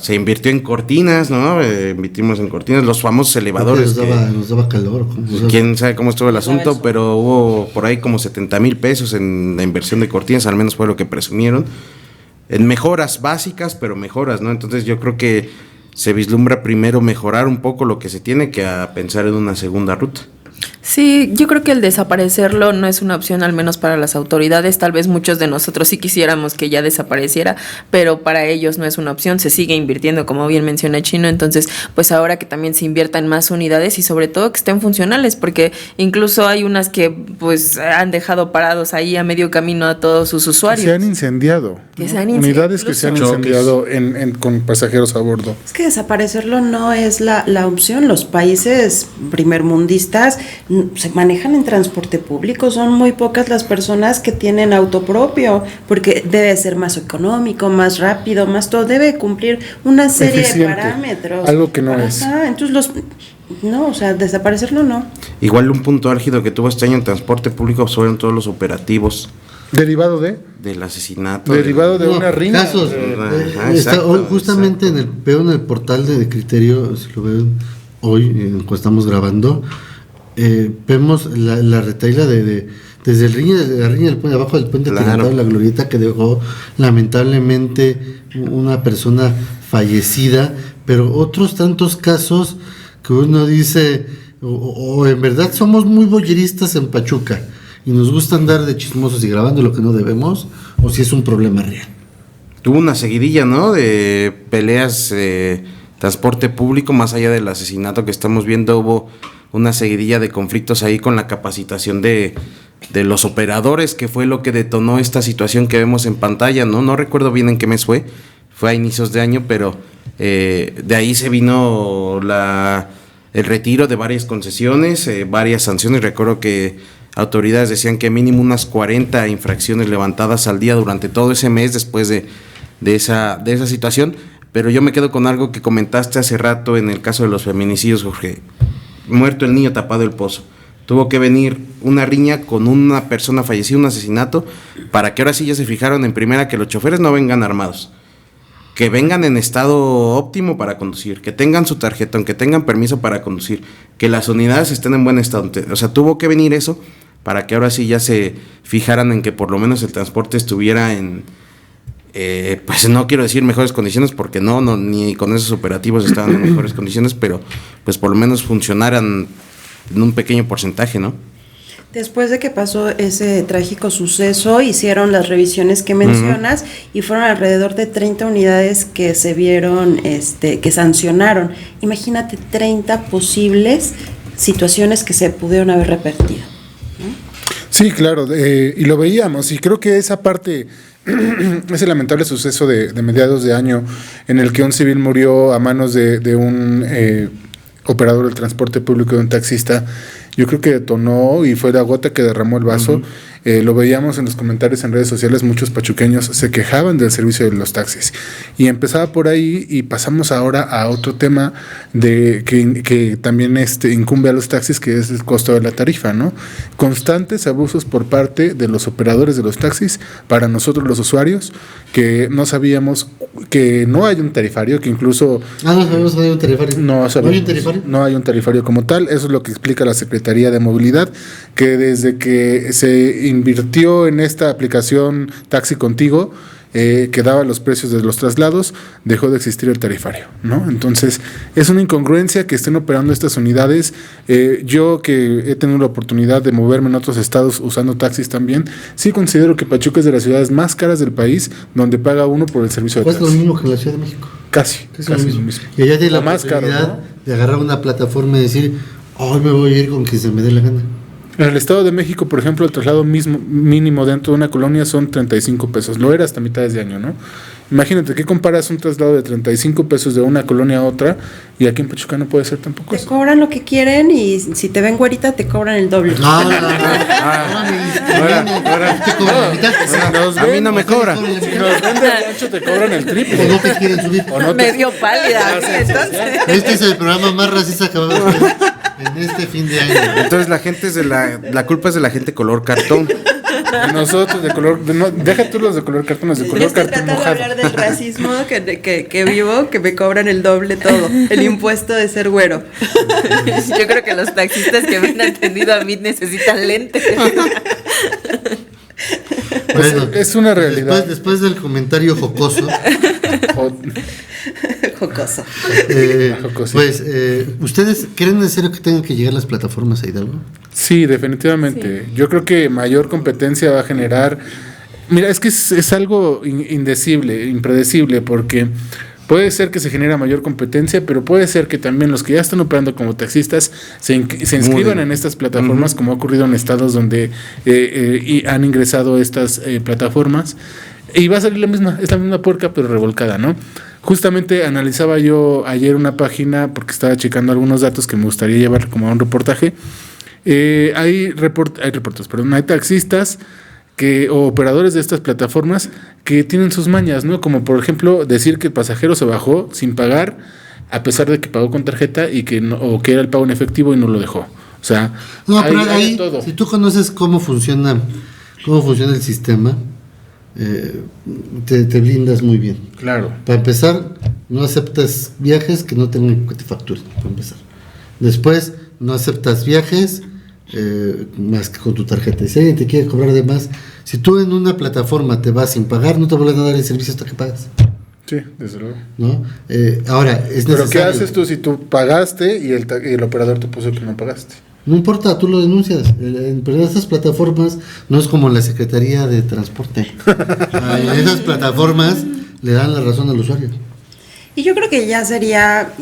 Speaker 3: se invirtió en cortinas, ¿no? Invertimos en cortinas, los famosos elevadores.
Speaker 1: Nos daba calor. O sea,
Speaker 3: Quién sabe cómo estuvo el asunto,
Speaker 5: eso.
Speaker 3: pero hubo por ahí como 70,000 pesos en la inversión de cortinas, al menos fue lo que presumieron. En mejoras básicas, pero mejoras, ¿no? Entonces yo creo que se vislumbra primero mejorar un poco lo que se tiene que a pensar en una segunda ruta.
Speaker 2: Sí, yo creo que el desaparecerlo no es una opción, al menos para las autoridades. Tal vez muchos de nosotros sí quisiéramos que ya desapareciera, pero para ellos no es una opción. Se sigue invirtiendo, como bien menciona Chino. Entonces, pues ahora que también se invierta en más unidades y sobre todo que estén funcionales, porque incluso hay unas que pues han dejado parados ahí a medio camino a todos sus usuarios.
Speaker 4: Se han incendiado.
Speaker 2: Que
Speaker 4: ¿no?
Speaker 2: se han incendiado,
Speaker 4: Unidades que se han
Speaker 3: incluso.
Speaker 4: incendiado con pasajeros a bordo.
Speaker 5: Es que desaparecerlo no es la opción. Los países primermundistas se manejan en transporte público. Son muy pocas las personas que tienen auto propio, porque debe ser más económico, más rápido, más todo. Debe cumplir una serie
Speaker 4: Eficiente,
Speaker 5: de parámetros.
Speaker 4: algo que no es.
Speaker 5: Entonces no, o sea, desaparecerlo no.
Speaker 3: Igual un punto álgido que tuvo este año en transporte público fueron todos los operativos
Speaker 4: ¿Derivado de?
Speaker 3: del asanato.
Speaker 4: Derivado de
Speaker 1: no,
Speaker 4: una riña.
Speaker 1: casos.
Speaker 3: Ajá,
Speaker 1: Está
Speaker 3: exacto,
Speaker 1: hoy, justamente veo en el portal de Criterio, si lo ven hoy, cuando estamos grabando, vemos la retahíla desde la riña del puente, abajo del puente
Speaker 3: Claro.
Speaker 1: Tirantado, la glorieta que dejó lamentablemente una persona fallecida, pero otros tantos casos que uno dice, o en verdad somos muy boyeristas en Pachuca y nos gusta andar de chismosos y grabando lo que no debemos, o si es un problema real.
Speaker 3: Tuvo una seguidilla, ¿no? De peleas transporte público, más allá del asesinato que estamos viendo, hubo una seguidilla de conflictos ahí con la capacitación de los operadores, que fue lo que detonó esta situación que vemos en pantalla, ¿no? No recuerdo bien en qué mes fue a inicios de año, pero de ahí se vino el retiro de varias concesiones, varias sanciones. Recuerdo que autoridades decían que mínimo unas 40 infracciones levantadas al día durante todo ese mes después de esa situación, pero yo me quedo con algo que comentaste hace rato en el caso de los feminicidios, Jorge. Muerto el niño, tapado el pozo. Tuvo que venir una riña con una persona fallecida, un asesinato, para que ahora sí ya se fijaron en primera que los choferes no vengan armados, que vengan en estado óptimo para conducir, que tengan su tarjetón, que tengan permiso para conducir, que las unidades estén en buen estado. O sea, tuvo que venir eso para que ahora sí ya se fijaran en que por lo menos el transporte estuviera en, pues no quiero decir mejores condiciones, porque no, ni con esos operativos estaban en mejores condiciones, pero pues por lo menos funcionaran en un pequeño porcentaje, ¿no?
Speaker 5: Después de que pasó ese trágico suceso, hicieron las revisiones que mencionas y fueron alrededor de 30 unidades que se vieron, que sancionaron. Imagínate 30 posibles situaciones que se pudieron haber repetido, ¿no?
Speaker 4: Sí, claro, y lo veíamos, y creo que esa parte, ese lamentable suceso de mediados de año en el que un civil murió a manos de un operador del transporte público, de un taxista, yo creo que detonó y fue la gota que derramó el vaso. Lo veíamos en los comentarios en redes sociales, muchos pachuqueños se quejaban del servicio de los taxis. Y empezaba por ahí y pasamos ahora a otro tema que también incumbe a los taxis, que es el costo de la tarifa, ¿no? Constantes abusos por parte de los operadores de los taxis para nosotros los usuarios, que no sabíamos que no hay un tarifario, que incluso...
Speaker 1: no sabemos que hay un tarifario.
Speaker 4: No
Speaker 1: hay un tarifario.
Speaker 4: No hay un tarifario como tal. Eso es lo que explica la Secretaría de Movilidad, que desde que se invirtió en esta aplicación Taxi Contigo, que daba los precios de los traslados, dejó de existir el tarifario, ¿no? Entonces, es una incongruencia que estén operando estas unidades. Yo, que he tenido la oportunidad de moverme en otros estados usando taxis también, sí considero que Pachuca es de las ciudades más caras del país, donde paga uno por el servicio de
Speaker 1: Cuesta
Speaker 4: taxi.
Speaker 1: lo mismo que en la Ciudad de México.
Speaker 4: Casi
Speaker 1: Lo mismo. Y allá tiene la
Speaker 4: más caro,
Speaker 1: posibilidad
Speaker 4: ¿no?
Speaker 1: de agarrar una plataforma y decir, hoy me voy a ir con quien se me dé la gana.
Speaker 4: En el Estado de México, por ejemplo, el traslado mínimo dentro de una colonia son 35 pesos. Lo era hasta mitades de año, ¿no? Imagínate, ¿qué comparas un traslado de 35 pesos de una colonia a otra? Y aquí en Pachuca no puede ser tampoco
Speaker 5: Te cobran lo que quieren y si te ven güerita te cobran el doble.
Speaker 1: No.
Speaker 3: A mí no me cobran.
Speaker 4: Si nos ven de rancho te cobran el triple.
Speaker 1: O no te quieren subir.
Speaker 4: O no te-
Speaker 2: Medio pálida. Entonces,
Speaker 1: Este es el programa más racista que vamos a ver en este fin de año.
Speaker 3: Entonces la gente es la culpa es de la gente color cartón.
Speaker 4: Y nosotros de color... deja tú los de color cartón, los de
Speaker 5: Yo
Speaker 4: color
Speaker 5: estoy
Speaker 4: cartón
Speaker 5: tratando de
Speaker 4: mojado.
Speaker 5: hablar del racismo que vivo, que me cobran el doble todo, el impuesto de ser güero.
Speaker 2: yo creo que los taxistas que me han atendido a mí necesitan lentes.
Speaker 1: Bueno,
Speaker 4: es una realidad.
Speaker 1: Después del comentario jocoso,
Speaker 5: Jocoso.
Speaker 4: Jocoso.
Speaker 1: pues, ¿ustedes creen necesario que tengan que llegar las plataformas a Hidalgo?
Speaker 4: Sí, definitivamente. Yo creo que mayor competencia va a generar... Mira, es que es algo indecible, impredecible, porque puede ser que se genere mayor competencia, pero puede ser que también los que ya están operando como taxistas se inscriban en estas plataformas, como ha ocurrido en estados donde han ingresado estas plataformas, y va a salir es la misma puerca, pero revolcada, ¿no? Justamente analizaba yo ayer una página, porque estaba checando algunos datos que me gustaría llevar como a un reportaje. Hay taxistas o operadores de estas plataformas que tienen sus mañas, ¿no? Como por ejemplo decir que el pasajero se bajó sin pagar a pesar de que pagó con tarjeta y que o que era el pago en efectivo y no lo dejó. O sea,
Speaker 1: No, pero
Speaker 4: hay
Speaker 1: ahí,
Speaker 4: de todo.
Speaker 1: si tú conoces cómo funciona el sistema, te blindas muy bien.
Speaker 4: Claro.
Speaker 1: Para empezar, no aceptas viajes que no tengan que te facturen, para empezar. Después, no aceptas viajes más que con tu tarjeta. Si alguien te quiere cobrar de más, si tú en una plataforma te vas sin pagar, no te vuelven a dar el servicio hasta que pagas,
Speaker 4: Sí, desde luego.
Speaker 1: ¿no? Ahora, es
Speaker 4: Pero
Speaker 1: necesario.
Speaker 4: ¿qué haces tú si tú pagaste y el operador te puso que no pagaste?
Speaker 1: No importa, tú lo denuncias. Pero estas plataformas no es como la Secretaría de Transporte. En esas plataformas le dan la razón al usuario.
Speaker 5: Y yo creo que ya sería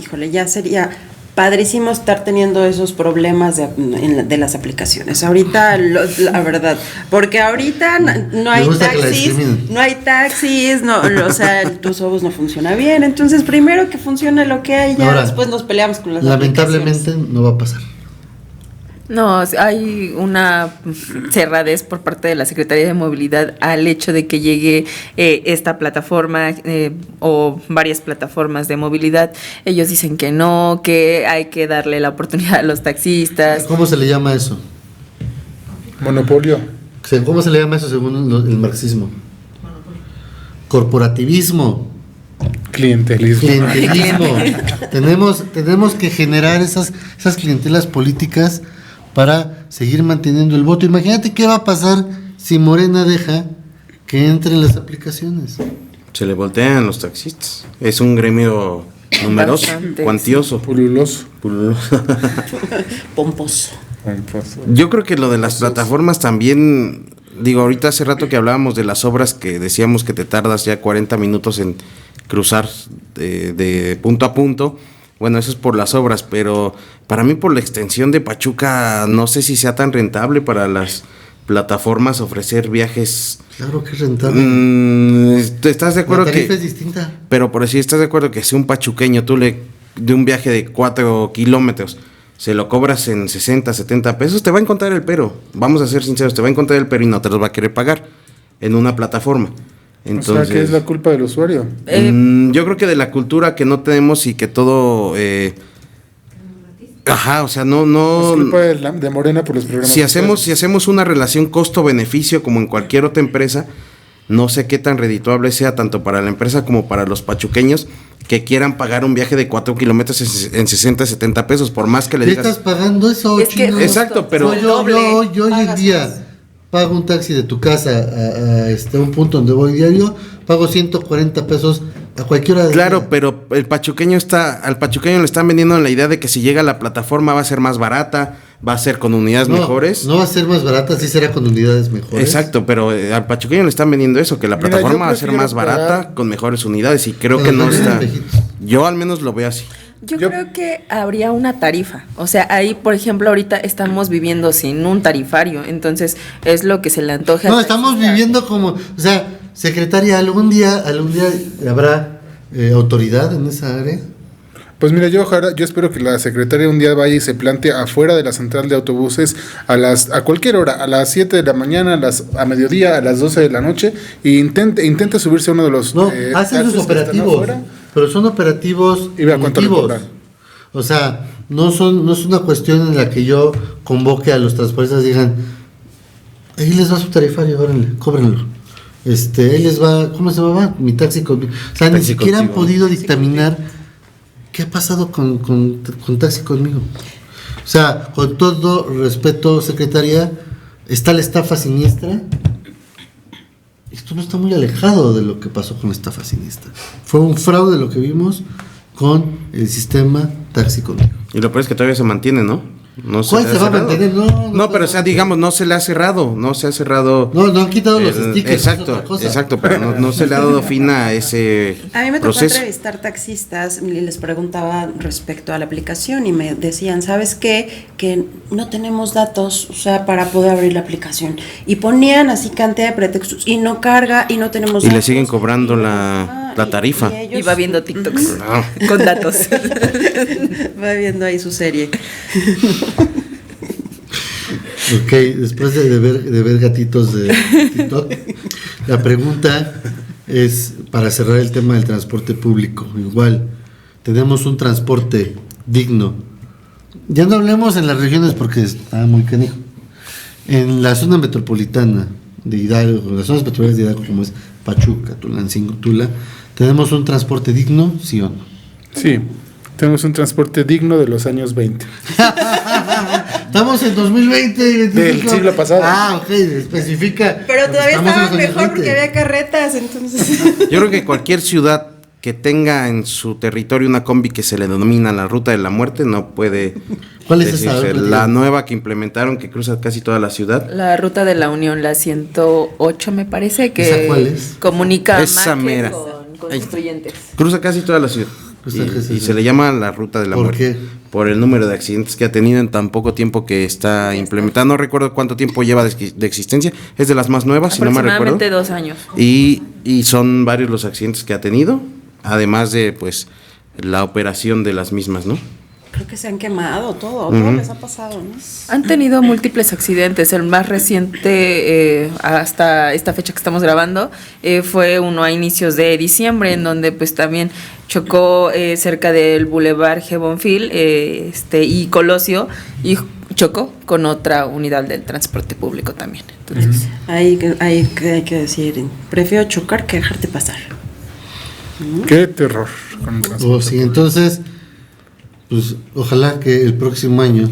Speaker 5: padrísimo estar teniendo esos problemas de las aplicaciones. Ahorita, la verdad, porque ahorita no hay
Speaker 1: Me gusta que la
Speaker 5: taxis, o sea, tus ojos no funciona bien. Entonces, primero que funcione lo que hay, ya
Speaker 1: Ahora,
Speaker 5: después nos peleamos con las
Speaker 1: lamentablemente
Speaker 5: aplicaciones.
Speaker 1: no va a pasar.
Speaker 2: No, hay una cerradez por parte de la Secretaría de Movilidad al hecho de que llegue esta plataforma o varias plataformas de movilidad. Ellos dicen que no, que hay que darle la oportunidad a los taxistas.
Speaker 1: ¿Cómo se le llama eso?
Speaker 4: Monopolio.
Speaker 1: ¿Cómo se le llama eso según el marxismo? Corporativismo.
Speaker 4: Clientelismo.
Speaker 1: Tenemos que generar esas clientelas políticas para seguir manteniendo el voto. Imagínate qué va a pasar si Morena deja que entren las aplicaciones.
Speaker 3: Se le voltean los taxistas. Es un gremio numeroso,
Speaker 2: Bastante,
Speaker 3: cuantioso.
Speaker 4: Pululoso.
Speaker 5: Pomposo.
Speaker 3: Yo creo que lo de las plataformas también, digo, ahorita hace rato que hablábamos de las obras que decíamos que te tardas ya 40 minutos en cruzar de punto a punto. Bueno, eso es por las obras, pero para mí por la extensión de Pachuca no sé si sea tan rentable para las plataformas ofrecer viajes.
Speaker 1: Claro que es rentable.
Speaker 3: ¿Estás de acuerdo
Speaker 1: la tarifa
Speaker 3: que
Speaker 1: es distinta?
Speaker 3: Pero por decir, ¿estás de acuerdo que si un pachuqueño de un viaje de 4 kilómetros se lo cobras en 60, 70 pesos, te va a encontrar el pero? Vamos a ser sinceros, te va a encontrar el pero y no te los va a querer pagar en una plataforma. Entonces,
Speaker 4: o sea, ¿qué es la culpa del usuario?
Speaker 3: yo creo que de la cultura que no tenemos y que todo... o sea, no...
Speaker 4: Es culpa de Morena por los programas.
Speaker 3: Si hacemos una relación costo-beneficio como en cualquier otra empresa, no sé qué tan redituable sea tanto para la empresa como para los pachuqueños que quieran pagar un viaje de 4 kilómetros en 60, 70 pesos, por más que le
Speaker 1: ¿Qué
Speaker 3: digas...
Speaker 1: estás pagando eso,
Speaker 2: Es que
Speaker 1: chino?
Speaker 3: Exacto, pero...
Speaker 1: yo hoy en día pago un taxi de tu casa a un punto donde voy diario, pago 140 pesos a cualquier hora del
Speaker 3: Claro,
Speaker 1: día.
Speaker 3: pero al pachuqueño le están vendiendo la idea de que si llega a la plataforma va a ser más barata, va a ser con unidades mejores.
Speaker 1: No va a ser más barata, sí será con unidades mejores.
Speaker 3: Exacto, pero al pachuqueño le están vendiendo eso, que la
Speaker 4: Mira,
Speaker 3: plataforma
Speaker 4: yo
Speaker 3: va a ser
Speaker 4: prefiero
Speaker 3: más barata,
Speaker 4: pagar-
Speaker 3: con mejores unidades, y creo
Speaker 1: Pero
Speaker 3: que no
Speaker 1: también
Speaker 3: está...
Speaker 1: viejitos.
Speaker 3: Yo al menos lo veo así.
Speaker 2: Yo
Speaker 4: Yo-
Speaker 2: creo que habría una tarifa. O sea, ahí, por ejemplo, ahorita estamos viviendo sin un tarifario. Entonces, es lo que se le antoja.
Speaker 1: No,
Speaker 2: al
Speaker 1: estamos
Speaker 2: taxista.
Speaker 1: viviendo como, o sea, secretaria, algún día habrá autoridad en esa área.
Speaker 4: Pues mira, yo espero que la secretaria un día vaya y se plantee afuera de la central de autobuses a cualquier hora, a las 7 de la mañana, a mediodía, a las 12 de la noche, e intente subirse a uno de los
Speaker 1: No, hacen
Speaker 4: taxis
Speaker 1: sus
Speaker 4: que están
Speaker 1: operativos,
Speaker 4: afuera.
Speaker 1: pero son operativos
Speaker 4: Y vea cuánto le
Speaker 1: punitivos.
Speaker 4: cobran.
Speaker 1: O sea, no es una cuestión en la que yo convoque a los transportistas y digan, ahí les va su tarifario, órale, cóbrenlo. Ahí les va, ¿cómo se llama? Mi taxi conmigo. O sea, ni
Speaker 3: Taxi
Speaker 1: siquiera han
Speaker 3: contigo.
Speaker 1: podido dictaminar qué ha pasado con taxi conmigo. O sea, con todo respeto, secretaria, está la estafa siniestra. Esto no está muy alejado de lo que pasó con la estafa siniestra. Fue un fraude lo que vimos con el sistema taxi conmigo.
Speaker 3: Y lo peor es que todavía se mantiene, ¿no? No
Speaker 1: ¿Cuál
Speaker 3: le
Speaker 1: se
Speaker 3: ha
Speaker 1: va a
Speaker 3: cerrado.
Speaker 1: mantener?
Speaker 3: No, pero o sea, digamos, no se le ha cerrado.
Speaker 1: No han quitado los stickers.
Speaker 3: Exacto,
Speaker 1: es otra cosa.
Speaker 3: exacto, pero no se le ha dado fin a ese
Speaker 5: A mí me tocó
Speaker 3: proceso.
Speaker 5: entrevistar taxistas y les preguntaba respecto a la aplicación y me decían, ¿sabes qué? Que no tenemos datos, o sea, para poder abrir la aplicación. Y ponían así cantidad de pretextos y no carga y no tenemos
Speaker 3: Y le
Speaker 5: datos.
Speaker 3: siguen cobrando
Speaker 5: Ah,
Speaker 3: la tarifa.
Speaker 2: Y va viendo TikToks
Speaker 3: Ah.
Speaker 2: con datos.
Speaker 5: Va viendo ahí su serie.
Speaker 1: Ok, después de ver gatitos de TikTok, la pregunta es para cerrar el tema del transporte público. Igual, tenemos un transporte digno. Ya no hablemos en las regiones porque está muy canijo. En la zona metropolitana de Hidalgo, en las zonas petroleras de Hidalgo, como es Pachuca, Tulancingo, Tula, ¿tenemos un transporte digno, sí o no?
Speaker 4: Sí, tenemos un transporte digno de los años 20.
Speaker 1: Estamos en 2020 y 25.
Speaker 4: Del siglo pasado.
Speaker 1: Ah, ok, especifica.
Speaker 5: Pero todavía
Speaker 1: Estamos en los
Speaker 5: estaba
Speaker 1: años
Speaker 5: mejor
Speaker 1: 20.
Speaker 5: porque había carretas, entonces.
Speaker 3: Yo creo que cualquier ciudad que tenga en su territorio una combi que se le denomina la ruta de la muerte no puede
Speaker 1: ¿Cuál es esa?
Speaker 3: decirse. La nueva que implementaron que cruza casi toda la ciudad.
Speaker 2: La ruta de la Unión, la 108 me parece, que
Speaker 1: ¿Esa cuál es?
Speaker 2: comunica
Speaker 3: Esa
Speaker 2: Márquez
Speaker 3: mera.
Speaker 2: con
Speaker 3: Ahí está.
Speaker 2: Constituyentes.
Speaker 3: Cruza casi toda la ciudad.
Speaker 1: Cruza casi
Speaker 3: Y
Speaker 1: toda.
Speaker 3: se le llama la ruta de la
Speaker 1: ¿Por
Speaker 3: muerte.
Speaker 1: qué?
Speaker 3: Por el número de accidentes que ha tenido en tan poco tiempo que está implementada. No recuerdo cuánto tiempo lleva de existencia. Es de las más nuevas, si no me recuerdo.
Speaker 2: Aproximadamente 2 años.
Speaker 3: Y son varios los accidentes que ha tenido, además de pues la operación de las mismas, ¿no?
Speaker 5: Creo que se han quemado todo les ha pasado, ¿no?
Speaker 2: Han tenido múltiples accidentes. El más reciente, hasta esta fecha que estamos grabando, fue uno a inicios de diciembre, en donde pues también chocó cerca del Boulevard Gebonfil y Colosio, y chocó con otra unidad del transporte público también. Entonces,
Speaker 5: Hay que decir, prefiero chocar que dejarte pasar.
Speaker 4: Qué terror con el transporte.
Speaker 1: Sí, entonces, pues ojalá que el próximo año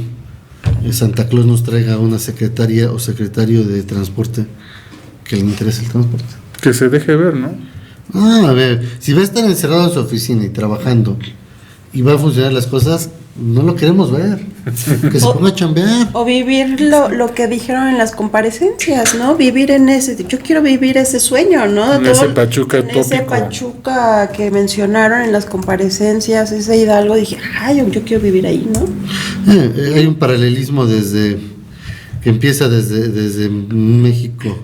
Speaker 1: Santa Claus nos traiga una secretaria o secretario de transporte que le interese el transporte.
Speaker 4: Que se deje ver, ¿no?
Speaker 1: A ver, si va a estar encerrado en su oficina y trabajando y va a funcionar las cosas, no lo queremos ver. Que se ponga a chambear.
Speaker 5: O vivir lo que dijeron en las comparecencias, ¿no? Vivir en yo quiero vivir ese sueño, ¿no?
Speaker 4: En ese Pachuca
Speaker 5: en ese
Speaker 4: tópico.
Speaker 5: Pachuca que mencionaron en las comparecencias, ese Hidalgo, dije, yo quiero vivir ahí, ¿no?
Speaker 1: Hay un paralelismo que empieza desde México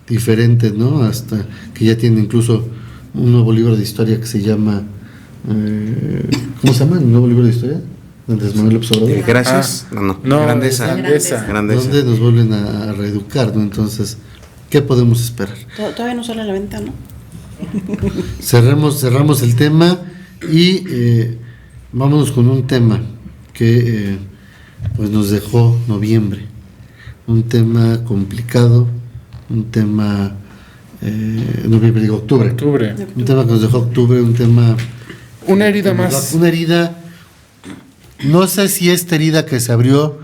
Speaker 1: diferente, ¿no? Hasta que ya tiene incluso un nuevo libro de historia que se llama ¿cómo se llama? ¿El nuevo libro de historia? Andrés Manuel López Obrador.
Speaker 3: Gracias.
Speaker 4: No,
Speaker 3: Grandeza.
Speaker 4: Grandeza.
Speaker 1: Donde nos vuelven a reeducar, ¿no? Entonces, ¿qué podemos esperar?
Speaker 5: Todavía no sale a la venta, ¿no?
Speaker 1: Cerramos el tema y vámonos con un tema que pues nos dejó noviembre. Un tema complicado, un tema noviembre, digo octubre. Un tema que nos dejó octubre, un tema.
Speaker 4: Una herida más.
Speaker 1: Una herida. No sé si esta herida que se abrió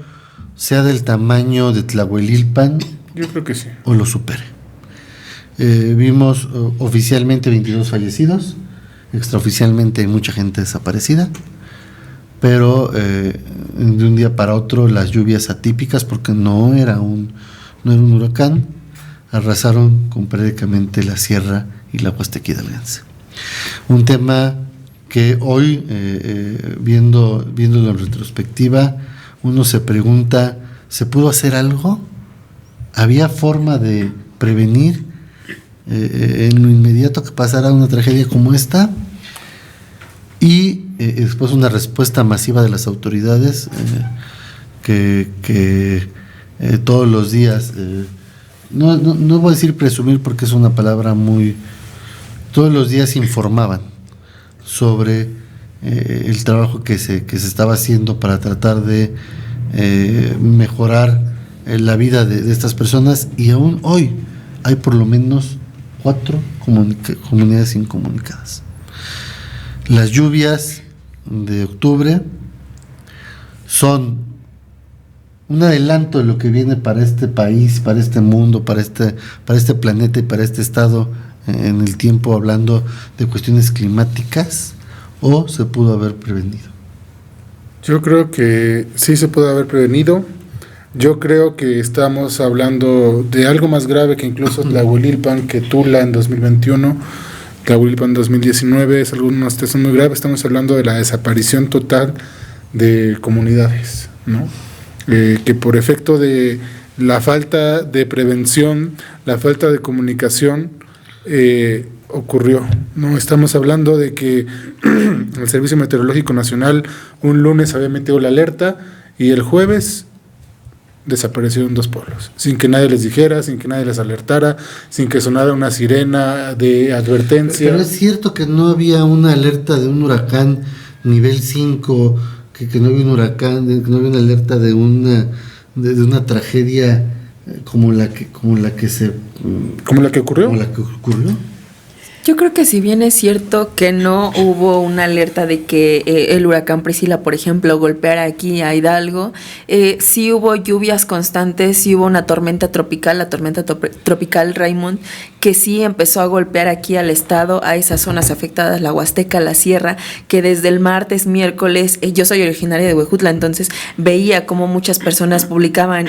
Speaker 1: sea del tamaño de Tlahuelilpan.
Speaker 4: Yo creo que sí.
Speaker 1: O lo supere. Vimos oficialmente 22 fallecidos, extraoficialmente hay mucha gente desaparecida, pero de un día para otro las lluvias atípicas, porque no era un huracán, arrasaron con prácticamente la sierra y la Huasteca hidalguense. Un tema que hoy, viéndolo en retrospectiva, uno se pregunta, ¿se pudo hacer algo? ¿Había forma de prevenir en lo inmediato que pasara una tragedia como esta? Y después una respuesta masiva de las autoridades que todos los días, no voy a decir presumir porque es una palabra muy, todos los días informaban sobre el trabajo que se estaba haciendo para tratar de mejorar la vida de estas personas, y aún hoy hay por lo menos 4 comunidades incomunicadas. Las lluvias de octubre son un adelanto de lo que viene para este país, para este mundo, para este planeta y para este estado en el tiempo, hablando de cuestiones climáticas, o se pudo haber prevenido.
Speaker 4: Yo creo que sí se pudo haber prevenido. Yo creo que estamos hablando de algo más grave que incluso Tlahuelilpan, que Tula en 2021, Tlahuelilpan en 2019, es una situación muy grave. Estamos hablando de la desaparición total de comunidades, ¿no? Que por efecto de la falta de prevención, la falta de comunicación, ocurrió, ¿no? Estamos hablando de que el Servicio Meteorológico Nacional un lunes había metido la alerta y el jueves desaparecieron 2 pueblos, sin que nadie les dijera, sin que nadie les alertara, sin que sonara una sirena de advertencia.
Speaker 1: Pero es cierto que no había una alerta de un huracán nivel 5, que no había un huracán, que no había una alerta de una tragedia como la que ocurrió.
Speaker 2: Yo creo que si bien es cierto que no hubo una alerta de que el huracán Priscila, por ejemplo, golpeara aquí a Hidalgo, sí hubo lluvias constantes, sí hubo una tormenta tropical, la tormenta tropical Raymond, que sí empezó a golpear aquí al estado, a esas zonas afectadas, la Huasteca, la Sierra, que desde el martes, miércoles, yo soy originaria de Huejutla, entonces veía como muchas personas publicaban,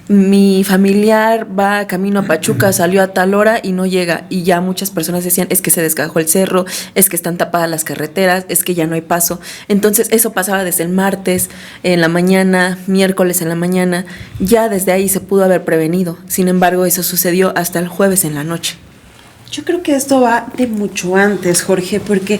Speaker 2: mi familiar va camino a Pachuca, salió a tal hora y no llega, y ya muchas personas decían, es que se desgajó el cerro, es que están tapadas las carreteras, es que ya no hay paso. Entonces eso pasaba desde el martes en la mañana, miércoles en la mañana, ya desde ahí se pudo haber prevenido. Sin embargo, eso sucedió hasta el jueves en la noche.
Speaker 5: Yo creo que esto va de mucho antes, Jorge, porque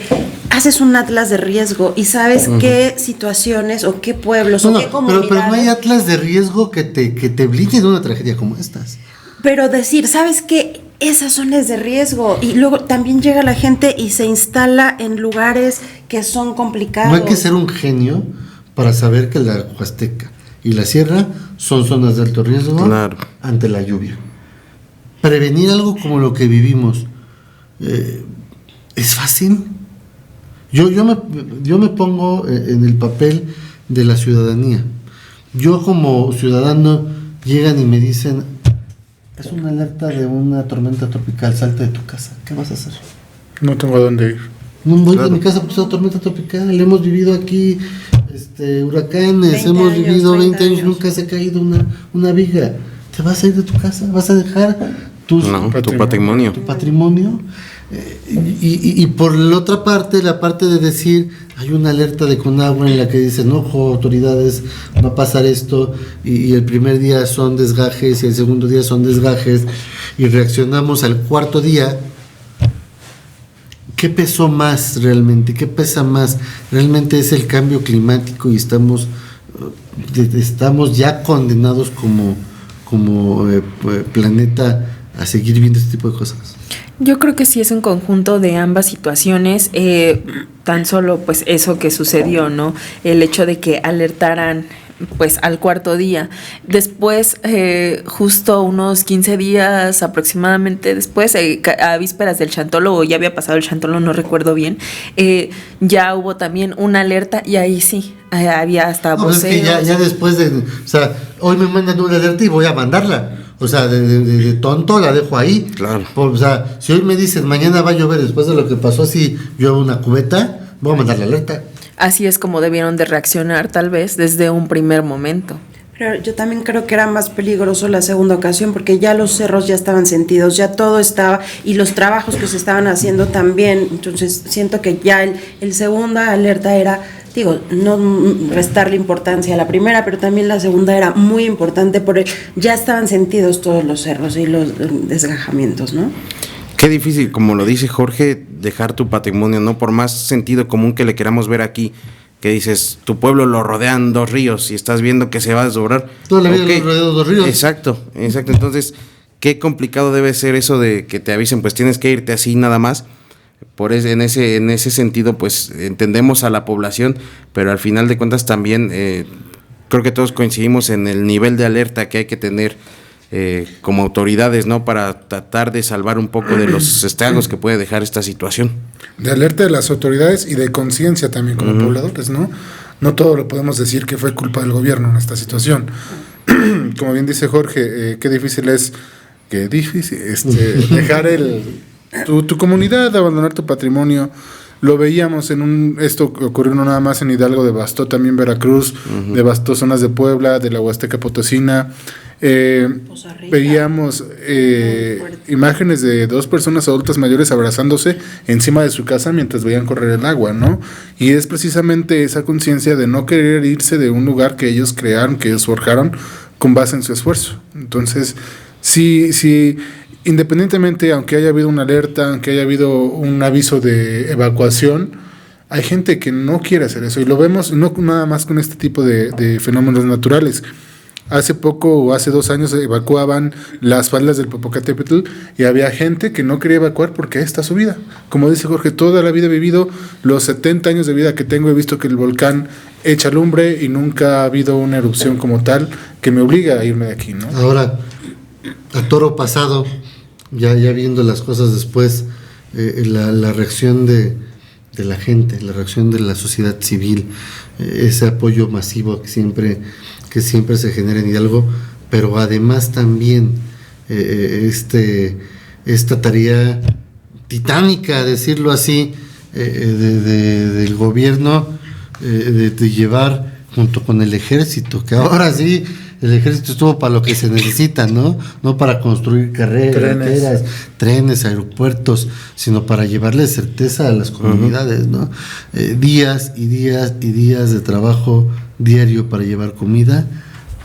Speaker 5: haces un atlas de riesgo y sabes qué situaciones o qué pueblos o qué comunidades.
Speaker 1: Pero no hay atlas de riesgo que te blinde de una tragedia como estas.
Speaker 5: Pero decir, ¿sabes qué? Esas zonas de riesgo, y luego también llega la gente y se instala en lugares que son complicados.
Speaker 1: No hay que ser un genio para saber que la Huasteca y la sierra son zonas de alto riesgo ante la lluvia. Prevenir algo como lo que vivimos, ¿es fácil? Yo me pongo en el papel de la ciudadanía. Yo como ciudadano llegan y me dicen, es una alerta de una tormenta tropical, salte de tu casa, ¿qué vas a hacer?
Speaker 4: No tengo a dónde ir.
Speaker 1: No voy de mi casa porque es una tormenta tropical, hemos vivido aquí huracanes, hemos vivido 20 años, nunca se ha caído una viga. ¿Te vas a ir de tu casa? ¿Vas a dejar tu patrimonio? Tu patrimonio. Y por la otra parte, la parte de decir, hay una alerta de Conagua en la que dicen, ojo, autoridades, va a pasar esto, y el primer día son desgajes y el segundo día son desgajes, y reaccionamos al cuarto día. ¿Qué pesó más realmente? ¿Qué pesa más? Realmente es el cambio climático y estamos ya condenados como planeta a seguir viendo este tipo de cosas.
Speaker 2: Yo creo que sí es un conjunto de ambas situaciones, tan solo pues eso que sucedió, ¿no? El hecho de que alertaran pues al cuarto día. Después, justo unos 15 días aproximadamente después, a vísperas del Chantolo, o ya había pasado el Chantolo, no recuerdo bien, ya hubo también una alerta y ahí sí, había hasta voceos.
Speaker 1: Es que ya después o sea, hoy me mandan una alerta y voy a mandarla. O sea, de tonto la dejo ahí.
Speaker 3: Claro.
Speaker 1: O sea, si hoy me dicen mañana va a llover después de lo que pasó, si llueve una cubeta, voy a mandar la alerta.
Speaker 2: Así es como debieron de reaccionar tal vez desde un primer momento.
Speaker 5: Pero yo también creo que era más peligroso la segunda ocasión porque ya los cerros ya estaban sentidos, ya todo estaba, y los trabajos que se estaban haciendo también. Entonces siento que ya el segunda alerta era, digo, no restarle importancia a la primera, pero también la segunda era muy importante porque ya estaban sentidos todos los cerros y los desgajamientos, ¿no?
Speaker 3: Qué difícil, como lo dice Jorge, dejar tu patrimonio, ¿no? Por más sentido común que le queramos ver aquí, que dices, tu pueblo lo rodean 2 ríos y estás viendo que se va a desdoblar.
Speaker 1: Toda la vida lo rodean 2 ríos.
Speaker 3: Exacto. Entonces, qué complicado debe ser eso de que te avisen, pues tienes que irte así nada más. En ese sentido, pues entendemos a la población, pero al final de cuentas también creo que todos coincidimos en el nivel de alerta que hay que tener como autoridades, ¿no? Para tratar de salvar un poco de los estragos que puede dejar esta situación.
Speaker 4: De alerta de las autoridades y de conciencia también como pobladores, ¿no? No todo lo podemos decir que fue culpa del gobierno en esta situación. Como bien dice Jorge, qué difícil dejar tu comunidad, abandonar tu patrimonio. Lo veíamos esto ocurrió no nada más en Hidalgo, devastó también Veracruz, devastó zonas de Puebla, de la Huasteca Potosina. Veíamos imágenes de 2 personas adultas mayores abrazándose encima de su casa mientras veían correr el agua, ¿no? Y es precisamente esa conciencia de no querer irse de un lugar que ellos crearon, que ellos forjaron con base en su esfuerzo. Entonces, sí, independientemente, aunque haya habido una alerta, aunque haya habido un aviso de evacuación, hay gente que no quiere hacer eso, y lo vemos no nada más con este tipo de fenómenos naturales. Hace poco, o hace 2 años, evacuaban las faldas del Popocatépetl y había gente que no quería evacuar porque está su vida. Como dice Jorge, toda la vida he vivido, los 70 años de vida que tengo, he visto que el volcán echa lumbre y nunca ha habido una erupción como tal que me obliga a irme de aquí, ¿no?
Speaker 1: Ahora, a toro pasado, ya viendo las cosas después, la reacción de la gente, la reacción de la sociedad civil, ese apoyo masivo que siempre se genera en Hidalgo, pero además también esta tarea titánica, decirlo así, del gobierno, de llevar junto con el ejército, que ahora sí el ejército estuvo para lo que se necesita, ¿no? No para construir carreteras, trenes, aeropuertos, sino para llevarle certeza a las comunidades, ¿no? Días y días y días de trabajo diario para llevar comida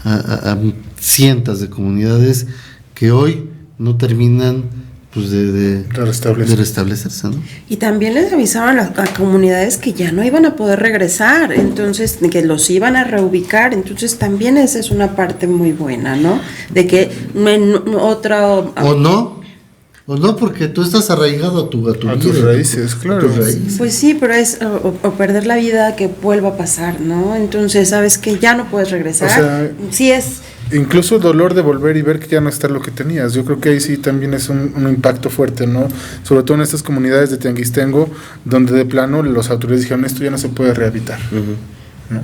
Speaker 1: a cientos de comunidades que hoy no terminan pues de restablecerse, ¿no?
Speaker 5: Y también les avisaron a comunidades que ya no iban a poder regresar, entonces que los iban a reubicar, entonces también esa es una parte muy buena, ¿no? De que
Speaker 1: o no, O no, porque tú estás arraigado a tu
Speaker 4: A
Speaker 1: vida,
Speaker 4: tus raíces,
Speaker 1: a
Speaker 4: claro.
Speaker 1: tus raíces.
Speaker 5: Pues sí, pero es o perder la vida que vuelva a pasar, ¿no? Entonces, sabes que ya no puedes regresar.
Speaker 4: O sea,
Speaker 5: sí es.
Speaker 4: Incluso el dolor de volver y ver que ya no está lo que tenías. Yo creo que ahí sí también es un impacto fuerte, ¿no? Sobre todo en estas comunidades de Tianguistengo, donde de plano los autoridades dijeron, esto ya no se puede rehabilitar. ¿No?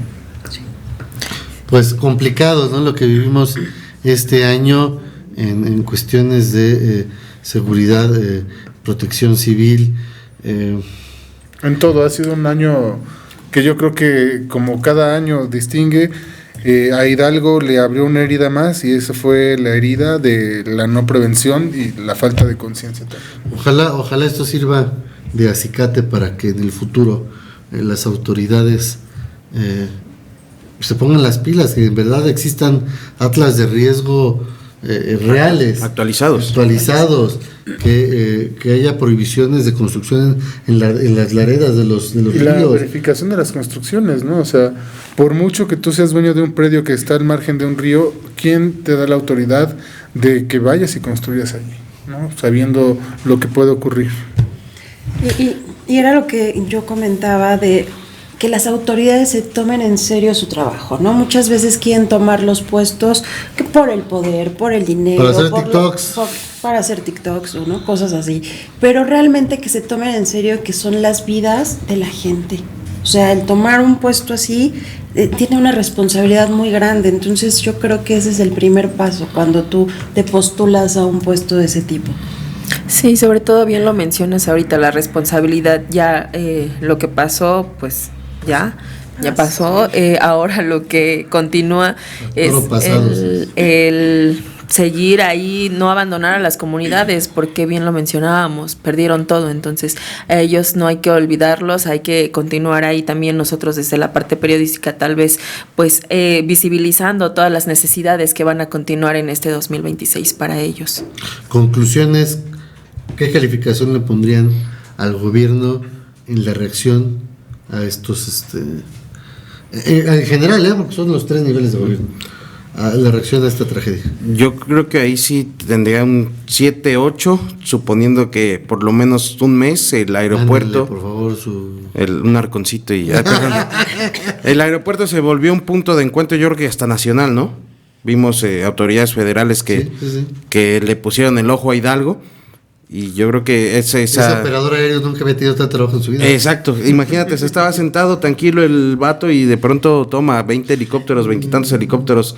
Speaker 1: Pues complicado, ¿no? Lo que vivimos este año en cuestiones de seguridad, protección civil.
Speaker 4: En todo, ha sido un año que yo creo que como cada año distingue, a Hidalgo le abrió una herida más y esa fue la herida de la no prevención y la falta de conciencia también.
Speaker 1: Ojalá esto sirva de acicate para que en el futuro las autoridades se pongan las pilas, que en verdad existan atlas de riesgo reales,
Speaker 3: Actualizados,
Speaker 1: que haya prohibiciones de construcción en las laredas de los
Speaker 4: Y la
Speaker 1: ríos.
Speaker 4: verificación de las construcciones, ¿no? O sea, por mucho que tú seas dueño de un predio que está al margen de un río, ¿quién te da la autoridad de que vayas y construyas allí, ¿no? Sabiendo lo que puede ocurrir.
Speaker 5: Y era lo que yo comentaba de que las autoridades se tomen en serio su trabajo, ¿no? Muchas veces quieren tomar los puestos que por el poder, por el dinero,
Speaker 1: Para hacer TikToks.
Speaker 5: Para hacer TikToks, ¿no? Cosas así. Pero realmente que se tomen en serio que son las vidas de la gente. O sea, el tomar un puesto así tiene una responsabilidad muy grande. Entonces yo creo que ese es el primer paso cuando tú te postulas a un puesto de ese tipo.
Speaker 2: Sí, sobre todo bien lo mencionas ahorita, la responsabilidad, ya lo que pasó, pues ya pasó. Ahora lo que continúa es el seguir ahí, no abandonar a las comunidades, porque bien lo mencionábamos, perdieron todo. Entonces a ellos no hay que olvidarlos, hay que continuar ahí también nosotros desde la parte periodística, tal vez pues visibilizando todas las necesidades que van a continuar en este 2026 para ellos.
Speaker 1: Conclusiones, ¿qué calificación le pondrían al gobierno en la reacción a estos, en general, porque son los 3 niveles de gobierno, a la reacción a esta tragedia?
Speaker 3: Yo creo que ahí sí tendría un 7, 8, suponiendo que por lo menos un mes el aeropuerto...
Speaker 1: Ándale, por favor,
Speaker 3: un arconcito y ya. El aeropuerto se volvió un punto de encuentro, yo creo que hasta nacional, ¿no? Vimos autoridades federales que le pusieron el ojo a Hidalgo. Y yo creo que ese
Speaker 1: operador aéreo nunca había tenido tanto trabajo en su vida.
Speaker 3: Exacto, imagínate, se estaba sentado tranquilo el vato y de pronto toma 20 helicópteros, 20 y tantos helicópteros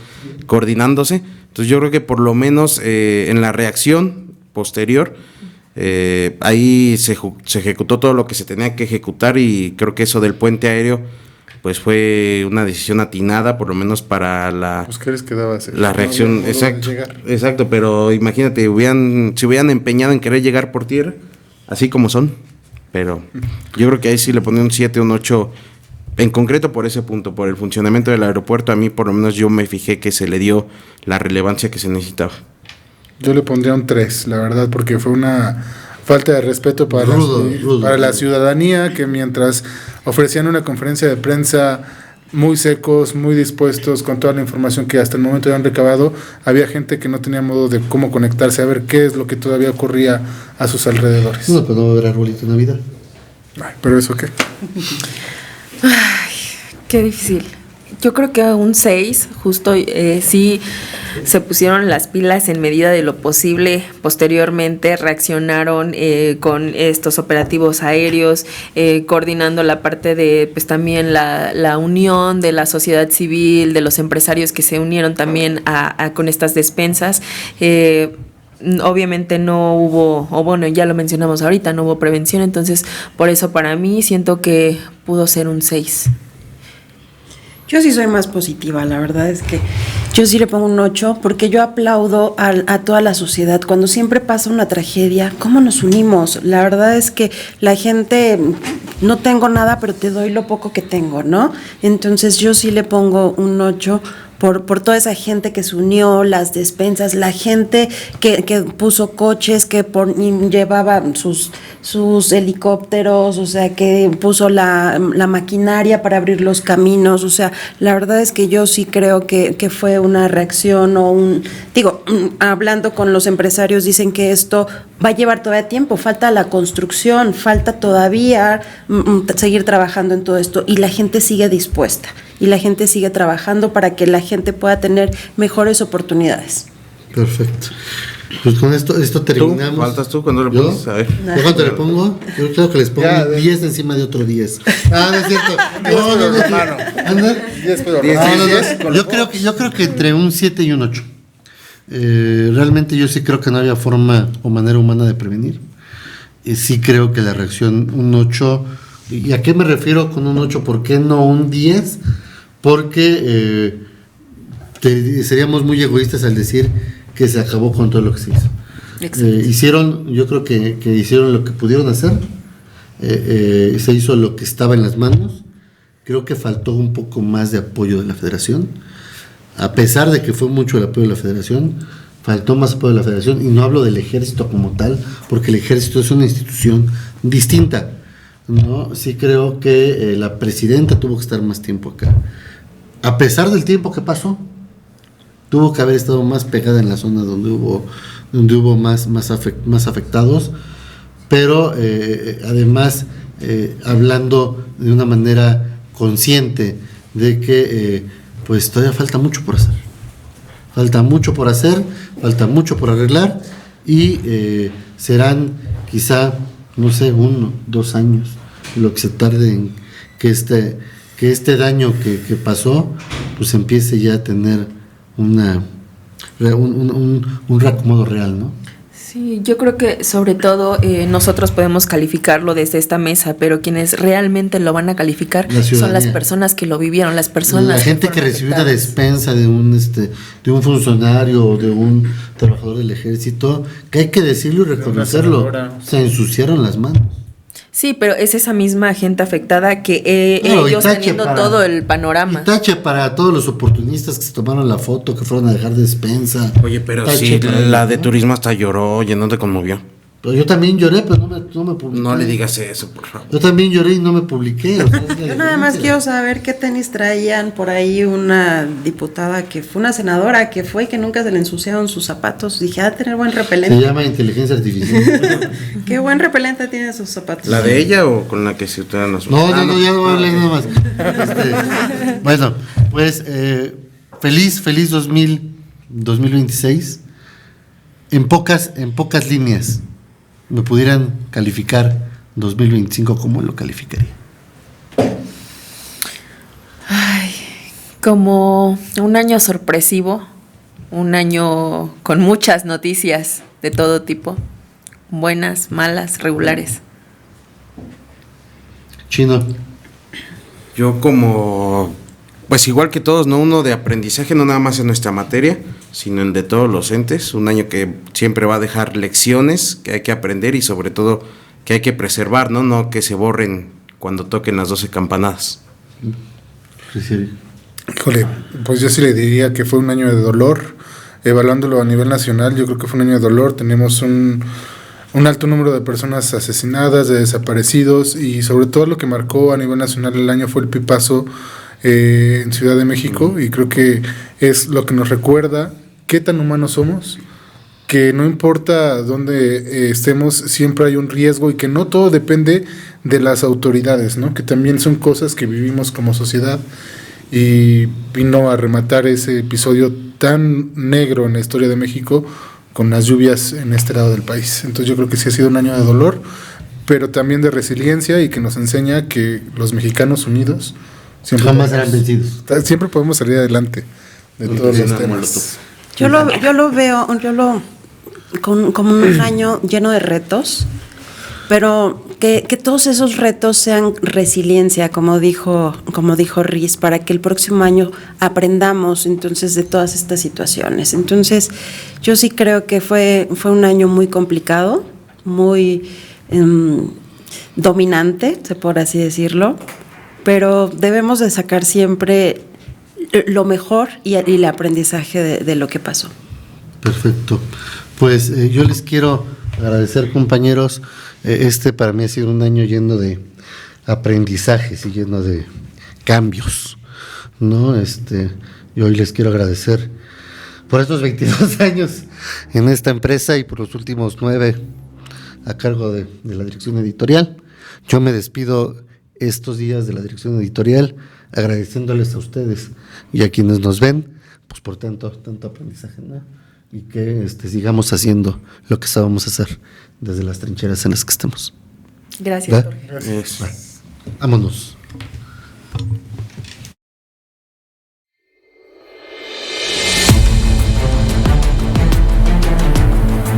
Speaker 3: coordinándose. Entonces yo creo que por lo menos en la reacción posterior, ahí se ejecutó todo lo que se tenía que ejecutar y creo que eso del puente aéreo pues fue una decisión atinada, por lo menos para la,
Speaker 4: pues, ¿qué les quedaba hacer?
Speaker 3: La reacción, exacto, pero imagínate, se hubieran empeñado en querer llegar por tierra, así como son, pero yo creo que ahí sí le ponía un 7, un 8, en concreto por ese punto, por el funcionamiento del aeropuerto. A mí por lo menos yo me fijé que se le dio la relevancia que se necesitaba.
Speaker 4: Yo le pondría un 3, la verdad, porque fue una falta de respeto para la ciudadanía, que mientras ofrecían una conferencia de prensa muy secos, muy dispuestos con toda la información que hasta el momento habían recabado, había gente que no tenía modo de cómo conectarse a ver qué es lo que todavía ocurría a sus alrededores.
Speaker 1: No, pero no va a haber arbolito de Navidad.
Speaker 4: Ay, ¿pero eso qué?
Speaker 2: Ay, qué difícil. Yo creo que un 6, justo sí se pusieron las pilas en medida de lo posible. Posteriormente reaccionaron con estos operativos aéreos, coordinando la parte de pues también la unión de la sociedad civil, de los empresarios que se unieron también con estas despensas. Obviamente no hubo, o bueno, ya lo mencionamos ahorita, no hubo prevención, entonces por eso para mí siento que pudo ser un 6.
Speaker 5: Yo sí soy más positiva, la verdad es que yo sí le pongo un 8, porque yo aplaudo a toda la sociedad. Cuando siempre pasa una tragedia, ¿cómo nos unimos? La verdad es que la gente, no tengo nada, pero te doy lo poco que tengo, ¿no? Entonces yo sí le pongo un 8, por toda esa gente que se unió, las despensas, la gente que puso coches, que llevaba sus helicópteros, o sea, que puso la maquinaria para abrir los caminos. O sea, la verdad es que yo sí creo que fue una reacción hablando con los empresarios, dicen que esto va a llevar todavía tiempo, falta la construcción, falta todavía seguir trabajando en todo esto, y la gente sigue dispuesta y la gente sigue trabajando para que la gente pueda tener mejores oportunidades.
Speaker 1: Perfecto. Pues con esto terminamos.
Speaker 3: ¿Faltas tú cuando le pones? A ver.
Speaker 1: ¿Yo cuánto le pongo? Yo creo que les pongo 10 encima de otro 10. No es cierto. No. Yo creo que entre un 7 y un 8. Realmente yo sí creo que no había forma o manera humana de prevenir. Sí creo que la reacción, un 8. ¿Y a qué me refiero con un 8? ¿Por qué no un 10? Porque seríamos muy egoístas al decir que se acabó con todo lo que se hizo. Yo creo que hicieron lo que pudieron hacer. Se hizo lo que estaba en las manos. Creo que faltó un poco más de apoyo de la federación. A pesar de que fue mucho el apoyo de la federación, faltó más apoyo de la federación, y no hablo del ejército como tal, porque el ejército es una institución distinta, ¿no? Sí creo que la presidenta tuvo que estar más tiempo acá. A pesar del tiempo que pasó, tuvo que haber estado más pegada en la zona donde hubo más afectados, pero además hablando de una manera consciente de que pues todavía falta mucho por hacer. Falta mucho por arreglar, y serán quizá, no sé, 1, 2 años lo que se tarde en que este daño que pasó pues empiece ya a tener un reacomodo real, ¿no?
Speaker 2: Sí, yo creo que sobre todo nosotros podemos calificarlo desde esta mesa, pero quienes realmente lo van a calificar son las personas que lo vivieron, las personas.
Speaker 1: La gente que recibió una despensa de un funcionario o de un trabajador del ejército, que hay que decirlo y reconocerlo, se ensuciaron las manos.
Speaker 2: Sí, pero es esa misma gente afectada que ellos teniendo todo el panorama.
Speaker 1: Y tache para todos los oportunistas que se tomaron la foto, que fueron a dejar despensa.
Speaker 3: Oye, pero sí, la de turismo hasta lloró. Oye, ¿no te conmovió?
Speaker 1: Pero yo también lloré, pero no me publiqué.
Speaker 3: No le digas eso, por favor.
Speaker 1: Yo también lloré y no me publiqué.
Speaker 5: Yo nada más quiero saber qué tenis traían por ahí una diputada que fue una senadora que fue y que nunca se le ensuciaron sus zapatos. Dije, a tener buen repelente.
Speaker 1: Se llama inteligencia artificial.
Speaker 5: Qué buen repelente tiene sus zapatos.
Speaker 3: ¿La de ella o con la que se utilizan las
Speaker 1: No, ya no voy a hablar nada más. Bueno, pues feliz 2026. En pocas líneas me pudieran calificar 2025, ¿cómo lo calificaría?
Speaker 2: Ay, como un año sorpresivo, un año con muchas noticias de todo tipo, buenas, malas, regulares.
Speaker 1: Chino.
Speaker 3: Yo pues igual que todos, ¿no? Uno de aprendizaje, no nada más en nuestra materia, sino en de todos los entes. Un año que siempre va a dejar lecciones que hay que aprender y sobre todo que hay que preservar, ¿no? No que se borren cuando toquen las 12 campanadas.
Speaker 4: Híjole, pues yo sí le diría que fue un año de dolor. Evaluándolo a nivel nacional, yo creo que fue un año de dolor. Tenemos un alto número de personas asesinadas, de desaparecidos, y sobre todo lo que marcó a nivel nacional el año fue el pipazo en Ciudad de México, y creo que es lo que nos recuerda qué tan humanos somos, que no importa dónde estemos, siempre hay un riesgo, y que no todo depende de las autoridades, ¿no? Que también son cosas que vivimos como sociedad, y vino a rematar ese episodio tan negro en la historia de México con las lluvias en este lado del país. Entonces yo creo que sí ha sido un año de dolor, pero también de resiliencia, y que nos enseña que los mexicanos unidos
Speaker 1: jamás serán vencidos.
Speaker 4: Siempre podemos salir adelante de todos los temas.
Speaker 5: Yo lo veo como un año lleno de retos, pero que todos esos retos sean resiliencia, como dijo Riz, para que el próximo año aprendamos entonces de todas estas situaciones. Entonces, yo sí creo que fue un año muy complicado, muy dominante, por así decirlo, pero debemos de sacar siempre lo mejor y el aprendizaje de lo que pasó.
Speaker 1: Perfecto. Pues yo les quiero agradecer, compañeros. Para mí ha sido un año lleno de aprendizajes y lleno de cambios, ¿no? Y hoy les quiero agradecer por estos 22 años en esta empresa y por los últimos 9 a cargo de la dirección editorial. Yo me despido estos días de la dirección editorial agradeciéndoles a ustedes y a quienes nos ven, pues por tanto aprendizaje, ¿no? Y que sigamos haciendo lo que sabemos hacer desde las trincheras en las que estemos.
Speaker 2: Gracias,
Speaker 1: ¿Va?
Speaker 2: Jorge.
Speaker 3: Eso.
Speaker 1: Vámonos.